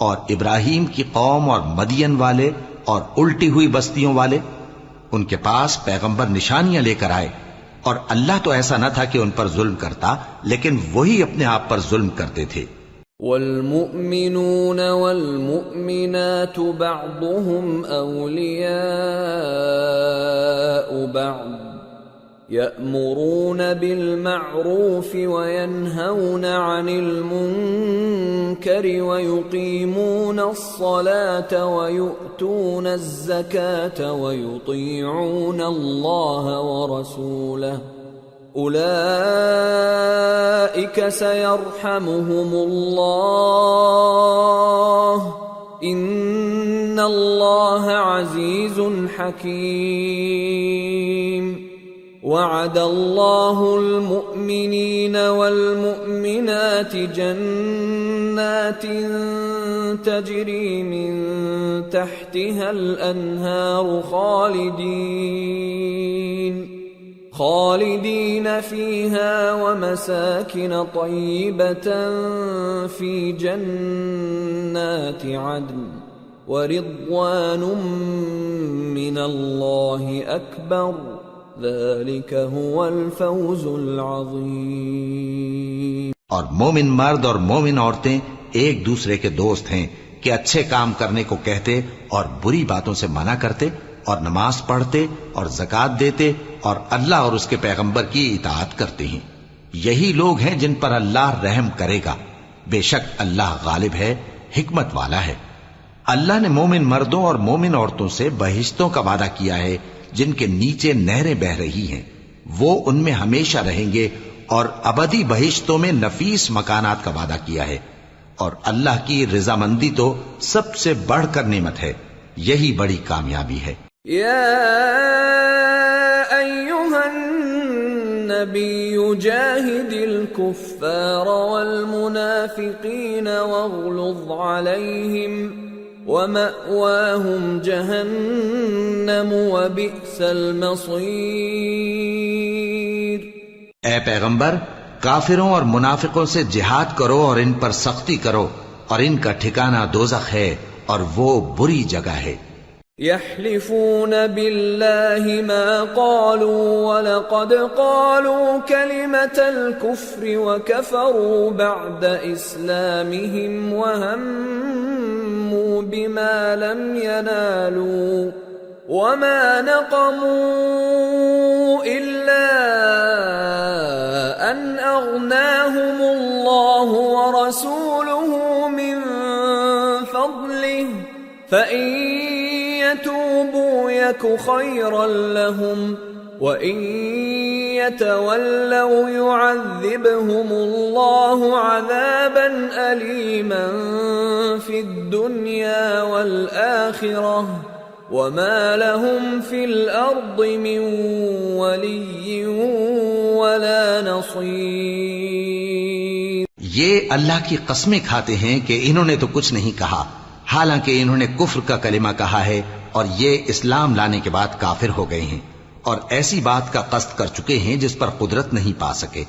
اور ابراہیم کی قوم اور مدین والے اور الٹی ہوئی بستیوں والے؟ ان کے پاس پیغمبر نشانیاں لے کر آئے، اور اللہ تو ایسا نہ تھا کہ ان پر ظلم کرتا، لیکن وہی اپنے آپ پر ظلم کرتے تھے۔ والمؤمنون والمؤمنات بعضهم أولياء بعض يأمرون بالمعروف وينهون عن المنكر ويقيمون الصلاة ويؤتون الزكاة ويطيعون الله ورسوله أولئك سيرحمهم الله إن الله عزيز حكيم۔ وعد الله المؤمنين والمؤمنات جنات تجري من تحتها الأنهار خالدين فيها ومساكن طيبة في جنات عدن ورضوان من الله أكبر ذلك هو الفوز العظیم۔ اور مومن مرد اور مومن عورتیں ایک دوسرے کے دوست ہیں کہ اچھے کام کرنے کو کہتے اور بری باتوں سے منع کرتے اور نماز پڑھتے اور زکوٰۃ دیتے اور اللہ اور اس کے پیغمبر کی اطاعت کرتے ہیں۔ یہی لوگ ہیں جن پر اللہ رحم کرے گا، بے شک اللہ غالب ہے، حکمت والا ہے۔ اللہ نے مومن مردوں اور مومن عورتوں سے بہشتوں کا وعدہ کیا ہے جن کے نیچے نہریں بہ رہی ہیں، وہ ان میں ہمیشہ رہیں گے، اور ابدی بہشتوں میں نفیس مکانات کا وعدہ کیا ہے، اور اللہ کی رضامندی تو سب سے بڑھ کر نعمت ہے، یہی بڑی کامیابی ہے۔ یا ایھا النبی جاہد الکفار والمنافقین واغلظ علیہم وَمَأْوَاهُمْ جَهَنَّمُ وَبِئْسَ الْمَصِيرُ۔ اے پیغمبر، کافروں اور منافقوں سے جہاد کرو اور ان پر سختی کرو، اور ان کا ٹھکانہ دوزخ ہے اور وہ بری جگہ ہے۔ يحلفون بالله ما قالوا ولقد قالوا كلمة الكفر وكفروا بعد إسلامهم وهموا بما لم ينالوا وما نقموا إلا أن أغناهم الله ورسوله من فضله فإن يتوبوا يك خيرا لهم وإن يتولوا يعذبهم الله عذابا أليما في الدنيا والآخرة وما لهم في الأرض من ولي ولا نصير۔ یہ اللہ کی قسمیں کھاتے ہیں کہ انہوں نے تو کچھ نہیں کہا، حالانکہ انہوں نے کفر کا کلمہ کہا ہے اور یہ اسلام لانے کے بعد کافر ہو گئے ہیں، اور ایسی بات کا قصد کر چکے ہیں جس پر قدرت نہیں پا سکے۔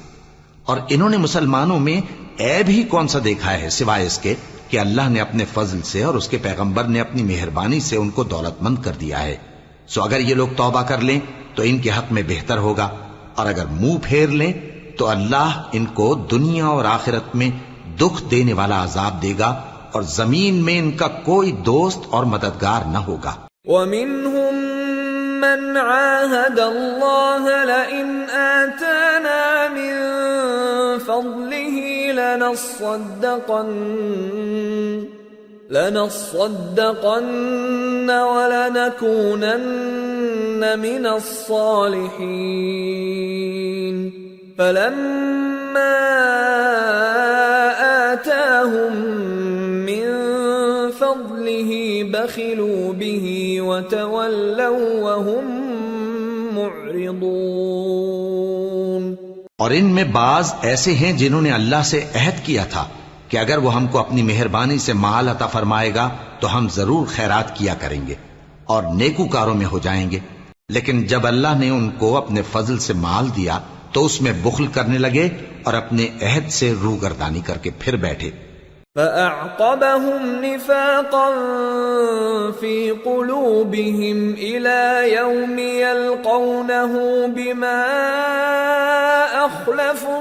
اور انہوں نے مسلمانوں میں عیب ہی کون سا دیکھا ہے سوائے اس کے کہ اللہ نے اپنے فضل سے اور اس کے پیغمبر نے اپنی مہربانی سے ان کو دولت مند کر دیا ہے۔ سو اگر یہ لوگ توبہ کر لیں تو ان کے حق میں بہتر ہوگا، اور اگر منہ پھیر لیں تو اللہ ان کو دنیا اور آخرت میں دکھ دینے والا عذاب دے گا، اور زمین میں ان کا کوئی دوست اور مددگار نہ ہوگا۔ وَمِنْهُمْ مَنْ عَاهَدَ اللَّهَ لَئِنْ آتَانَا مِنْ فَضْلِهِ لنصدقن ولنكونن من الصالحين فلما آتاهم من فضله بخلوا به وتولوا وهم معرضون۔ اور ان میں بعض ایسے ہیں جنہوں نے اللہ سے عہد کیا تھا کہ اگر وہ ہم کو اپنی مہربانی سے مال عطا فرمائے گا تو ہم ضرور خیرات کیا کریں گے اور نیکوکاروں میں ہو جائیں گے، لیکن جب اللہ نے ان کو اپنے فضل سے مال دیا تو اس میں بخل کرنے لگے اور اپنے عہد سے روگردانی کر کے پھر بیٹھے۔ فأعقبهم نفاقا في قلوبهم إلى يوم يلقونه بما أخلفوا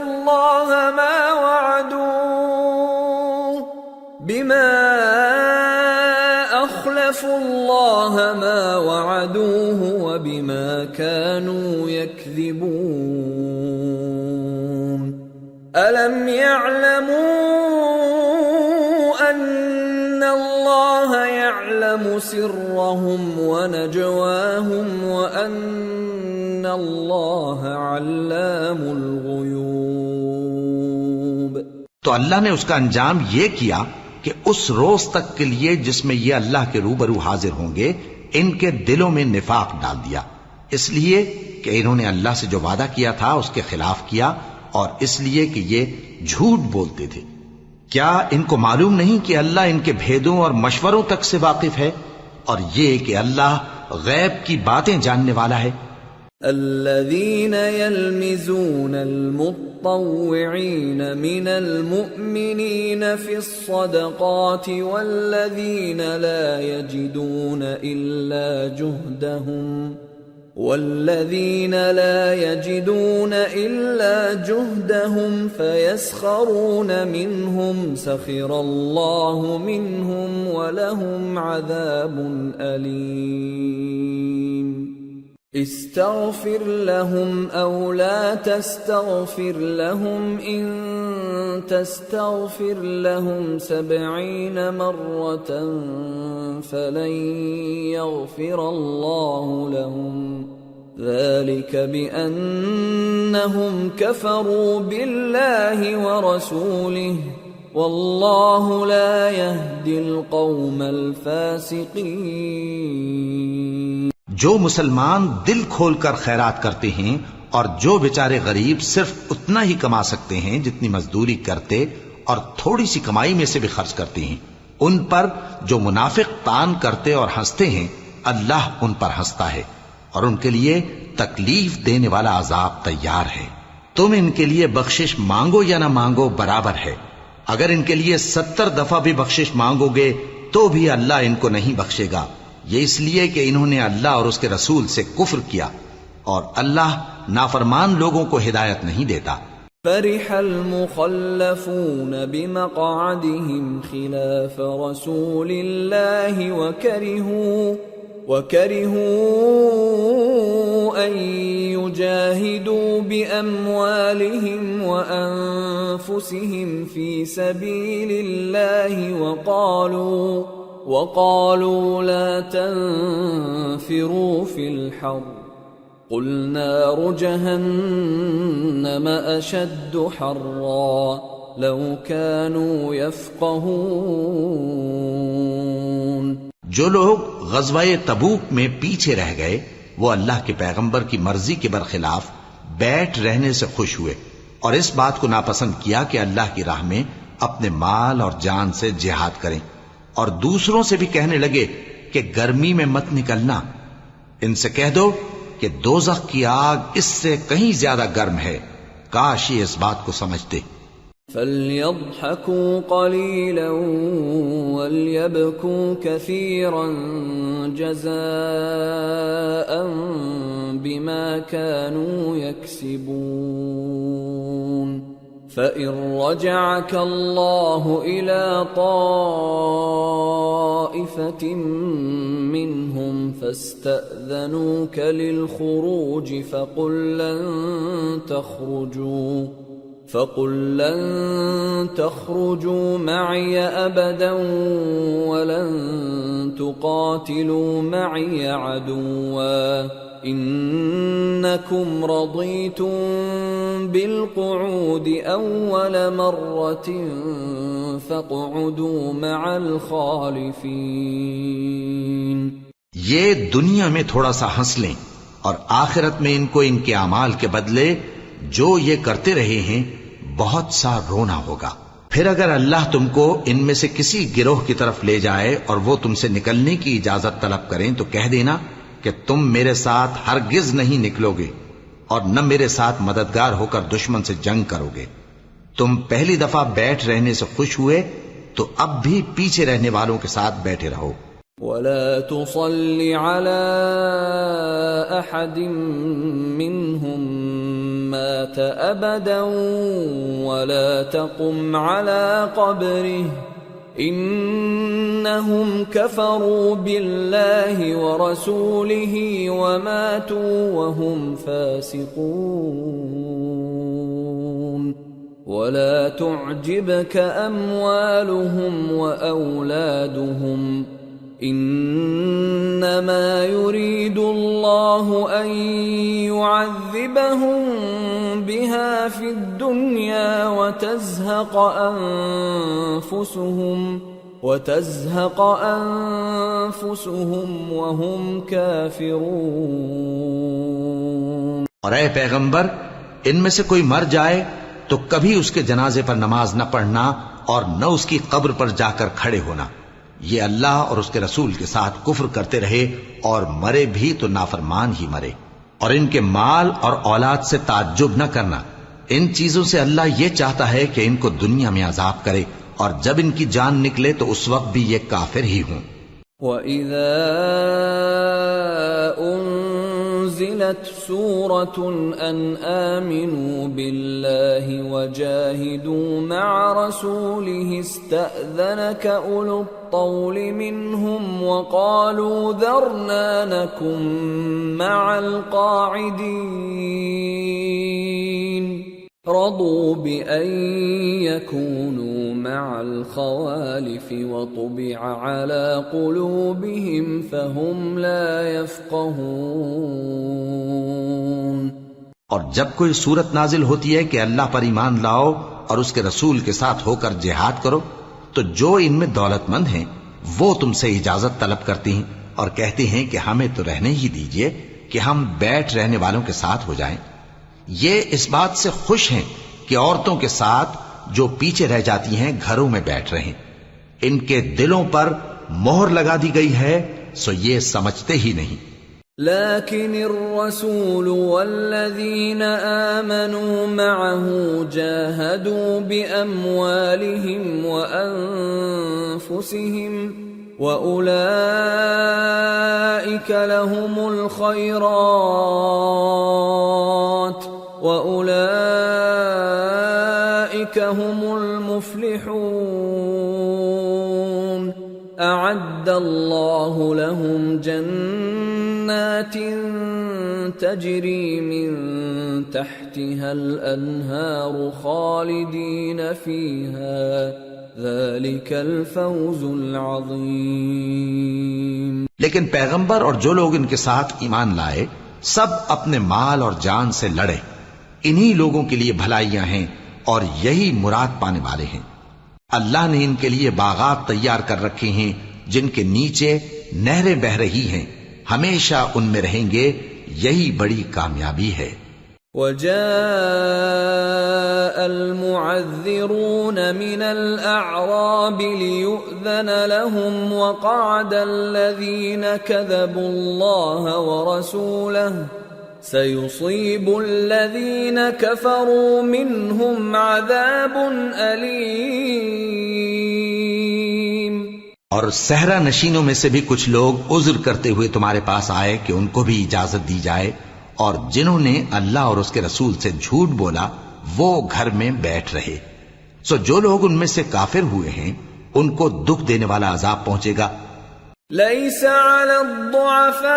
الله ما وعدوه وبما كانوا يكذبون ألم يعلموا أن الله يعلم سرهم ونجواهم وأن الله علام الغيوب۔ تو اللہ نے اس کا انجام یہ کیا کہ اس روز تک کے لیے جس میں یہ اللہ کے روبرو حاضر ہوں گے ان کے دلوں میں نفاق ڈال دیا، اس لیے کہ انہوں نے اللہ سے جو وعدہ کیا تھا اس کے خلاف کیا، اور اس لیے کہ یہ جھوٹ بولتے تھے۔ کیا ان کو معلوم نہیں کہ اللہ ان کے بھیدوں اور مشوروں تک سے واقف ہے، اور یہ کہ اللہ غیب کی باتیں جاننے والا ہے۔ الذين يلمزون المطوعين من المؤمنين في الصدقات والذين لا يجدون إلا جهدهم فيسخرون منهم سخر الله منهم ولهم عذاب أليم استغفر لهم أو لا تستغفر لهم إن تستغفر لهم 70 مرة فلن يغفر الله لهم ذلك بأنهم كفروا بالله ورسوله والله لا يهدي القوم الفاسقين۔ جو مسلمان دل کھول کر خیرات کرتے ہیں اور جو بیچارے غریب صرف اتنا ہی کما سکتے ہیں جتنی مزدوری کرتے اور تھوڑی سی کمائی میں سے بھی خرچ کرتے ہیں، ان پر جو منافق تان کرتے اور ہنستے ہیں اللہ ان پر ہنستا ہے اور ان کے لیے تکلیف دینے والا عذاب تیار ہے۔ تم ان کے لیے بخشش مانگو یا نہ مانگو برابر ہے، اگر ان کے لیے 70 دفعہ بھی بخشش مانگو گے تو بھی اللہ ان کو نہیں بخشے گا، یہ اس لیے کہ انہوں نے اللہ اور اس کے رسول سے کفر کیا، اور اللہ نافرمان لوگوں کو ہدایت نہیں دیتا۔ فرح المخلفون بمقعدهم خلاف رسول الله وكرهوا أن يجاهدوا بأموالهم وأنفسهم في سبيل الله وقالوا لا تنفروا في الحر قل نار جهنم أشد حرا لو كانوا يفقهون۔ جو لوگ غزوہ تبوک میں پیچھے رہ گئے وہ اللہ کے پیغمبر کی مرضی کے برخلاف بیٹھ رہنے سے خوش ہوئے اور اس بات کو ناپسند کیا کہ اللہ کی راہ میں اپنے مال اور جان سے جہاد کریں، اور دوسروں سے بھی کہنے لگے کہ گرمی میں مت نکلنا۔ ان سے کہہ دو کہ دوزخ کی آگ اس سے کہیں زیادہ گرم ہے، کاش یہ اس بات کو سمجھتے۔ فَلْيَضْحَكُوا قَلِيلًا وَلْيَبْكُوا كَثِيرًا جَزَاءً بِمَا كَانُوا يَكْسِبُونَ۔ فَإِن رَّجَعَكَ اللَّهُ إِلَى طَائِفَةٍ مِّنْهُمْ فَاسْتَأْذَنُوكَ لِلْخُرُوجِ فَقُل لَّن فقل لن تخرجوا معي أبدا ولن تقاتلوا معي عدوا إنكم رضيتم بالقعود أول مرة فاقعدوا مع الخالفين. یہ دنیا میں تھوڑا سا ہنس لیں اور آخرت میں ان کو ان کے اعمال کے بدلے جو یہ کرتے رہے ہیں بہت سا رونا ہوگا. پھر اگر اللہ تم کو ان میں سے کسی گروہ کی طرف لے جائے اور وہ تم سے نکلنے کی اجازت طلب کریں تو کہہ دینا کہ تم میرے ساتھ ہرگز نہیں نکلو گے اور نہ میرے ساتھ مددگار ہو کر دشمن سے جنگ کرو گے. تم پہلی دفعہ بیٹھ رہنے سے خوش ہوئے تو اب بھی پیچھے رہنے والوں کے ساتھ بیٹھے رہو. ولا تصل على أحد منهم مات أبدا ولا تقم على قبره إنهم كفروا بالله ورسوله وماتوا وهم فاسقون. ولا تعجبك أموالهم وأولادهم إنما يريد الله أن يعذبهم بها في الدنيا وتزهق أنفسهم وهم كافرون. اور اے پیغمبر ان میں سے کوئی مر جائے تو کبھی اس کے جنازے پر نماز نہ پڑھنا اور نہ اس کی قبر پر جا کر کھڑے ہونا. یہ اللہ اور اس کے رسول کے ساتھ کفر کرتے رہے اور مرے بھی تو نافرمان ہی مرے. اور ان کے مال اور اولاد سے تعجب نہ کرنا. ان چیزوں سے اللہ یہ چاہتا ہے کہ ان کو دنیا میں عذاب کرے اور جب ان کی جان نکلے تو اس وقت بھی یہ کافر ہی ہوں. وَإِذَا أُنزِلَتْ سُورَةٌ أَنْ آمِنُوا بِاللَّهِ وَجَاهِدُوا مَعَ رَسُولِهِ اسْتَأْذَنَكَ أُولُو الطَّوْلِ مِنْهُمْ وَقَالُوا ذَرْنَا نَكُنْ مَعَ الْقَاعِدِينَ رضوا بأن يكونوا مع الخوالف وطبع على قلوبهم فهم لا يفقهون. اور جب کوئی صورت نازل ہوتی ہے کہ اللہ پر ایمان لاؤ اور اس کے رسول کے ساتھ ہو کر جہاد کرو تو جو ان میں دولت مند ہیں وہ تم سے اجازت طلب کرتی ہیں اور کہتے ہیں کہ ہمیں تو رہنے ہی دیجئے کہ ہم بیٹھ رہنے والوں کے ساتھ ہو جائیں. یہ اس بات سے خوش ہیں کہ عورتوں کے ساتھ جو پیچھے رہ جاتی ہیں گھروں میں بیٹھ رہیں. ان کے دلوں پر مہر لگا دی گئی ہے سو یہ سمجھتے ہی نہیں. لكن الرسول والذين آمنوا معه جاهدوا بأموالهم وأنفسهم وأولئك لهم الخيرات وأولئك هم المفلحون. أعد الله لهم جنات تجري من تحتها الأنهار خالدين فيها ذلك الفوز العظيم. لیکن پیغمبر اور جو لوگ ان کے ساتھ ایمان لائے سب اپنے مال اور جان سے لڑے. انہی لوگوں کے لیے بھلائیاں ہیں اور یہی مراد پانے والے ہیں. اللہ نے ان کے لیے باغات تیار کر رکھے ہیں جن کے نیچے نہریں بہ رہی ہیں. ہمیشہ ان میں رہیں گے. یہی بڑی کامیابی ہے. وجاء المعذرون من الأعراب ليؤذن لهم وقعد الذين كذبوا الله ورسوله سيصيب الذين كفروا منهم عذاب أليم. اور صحرا نشینوں میں سے بھی کچھ لوگ عذر کرتے ہوئے تمہارے پاس آئے کہ ان کو بھی اجازت دی جائے، اور جنہوں نے اللہ اور اس کے رسول سے جھوٹ بولا وہ گھر میں بیٹھ رہے. سو جو لوگ ان میں سے کافر ہوئے ہیں ان کو دکھ دینے والا عذاب پہنچے گا. ليس على الضعفاء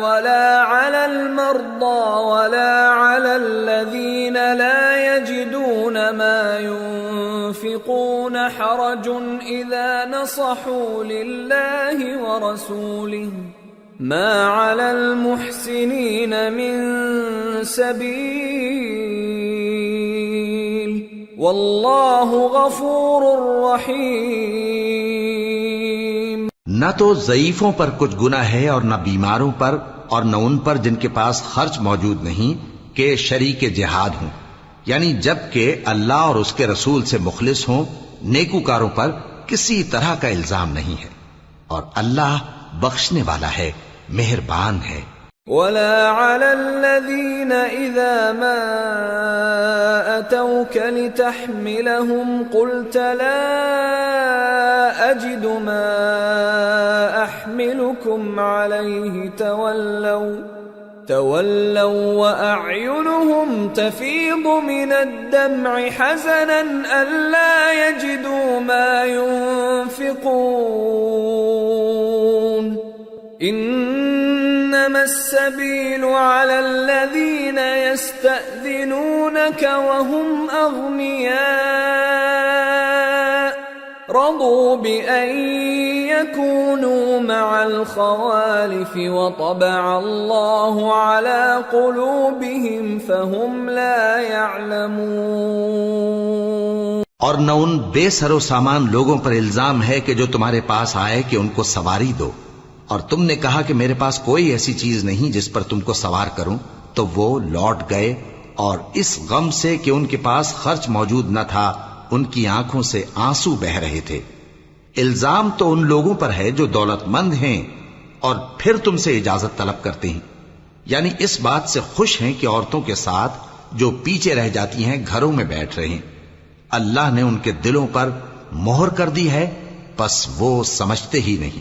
ولا على المرضى ولا على على الذين لا يجدون ما ينفقون حرج إذا نصحوا لله ورسوله ما على المحسنين من سبيل والله غفور رحيم۔ نہ تو ضعیفوں پر کچھ گناہ ہے اور نہ بیماروں پر اور نہ ان پر جن کے پاس خرچ موجود نہیں کہ شریک جہاد ہوں، یعنی جب کہ اللہ اور اس کے رسول سے مخلص ہوں، نیکوکاروں پر کسی طرح کا الزام نہیں ہے، اور اللہ بخشنے والا ہے، مہربان ہے۔ ولا على الذين إذا ما أتوك لتحملهم قلت لا أجد ما أحملكم عليه تولوا وأعينهم تفيض من الدمع حزنا ألا يجدوا ما ينفقون إنما السبيل على الذين يستأذنونك وهم أغنياء رضوا بأن يكونوا مع الخوالف وطبع الله على قلوبهم فهم لا يعلمون۔ اور نہ ان بے سر و سامان لوگوں پر الزام ہے کہ جو تمہارے پاس آئے کہ ان کو سواری دو، اور تم نے کہا کہ میرے پاس کوئی ایسی چیز نہیں جس پر تم کو سوار کروں، تو وہ لوٹ گئے، اور اس غم سے کہ ان کے پاس خرچ موجود نہ تھا ان کی آنکھوں سے آنسو بہ رہے تھے۔ الزام تو ان لوگوں پر ہے جو دولت مند ہیں اور پھر تم سے اجازت طلب کرتے ہیں، یعنی اس بات سے خوش ہیں کہ عورتوں کے ساتھ جو پیچھے رہ جاتی ہیں گھروں میں بیٹھ رہے ہیں۔ اللہ نے ان کے دلوں پر مہر کر دی ہے، پس وہ سمجھتے ہی نہیں۔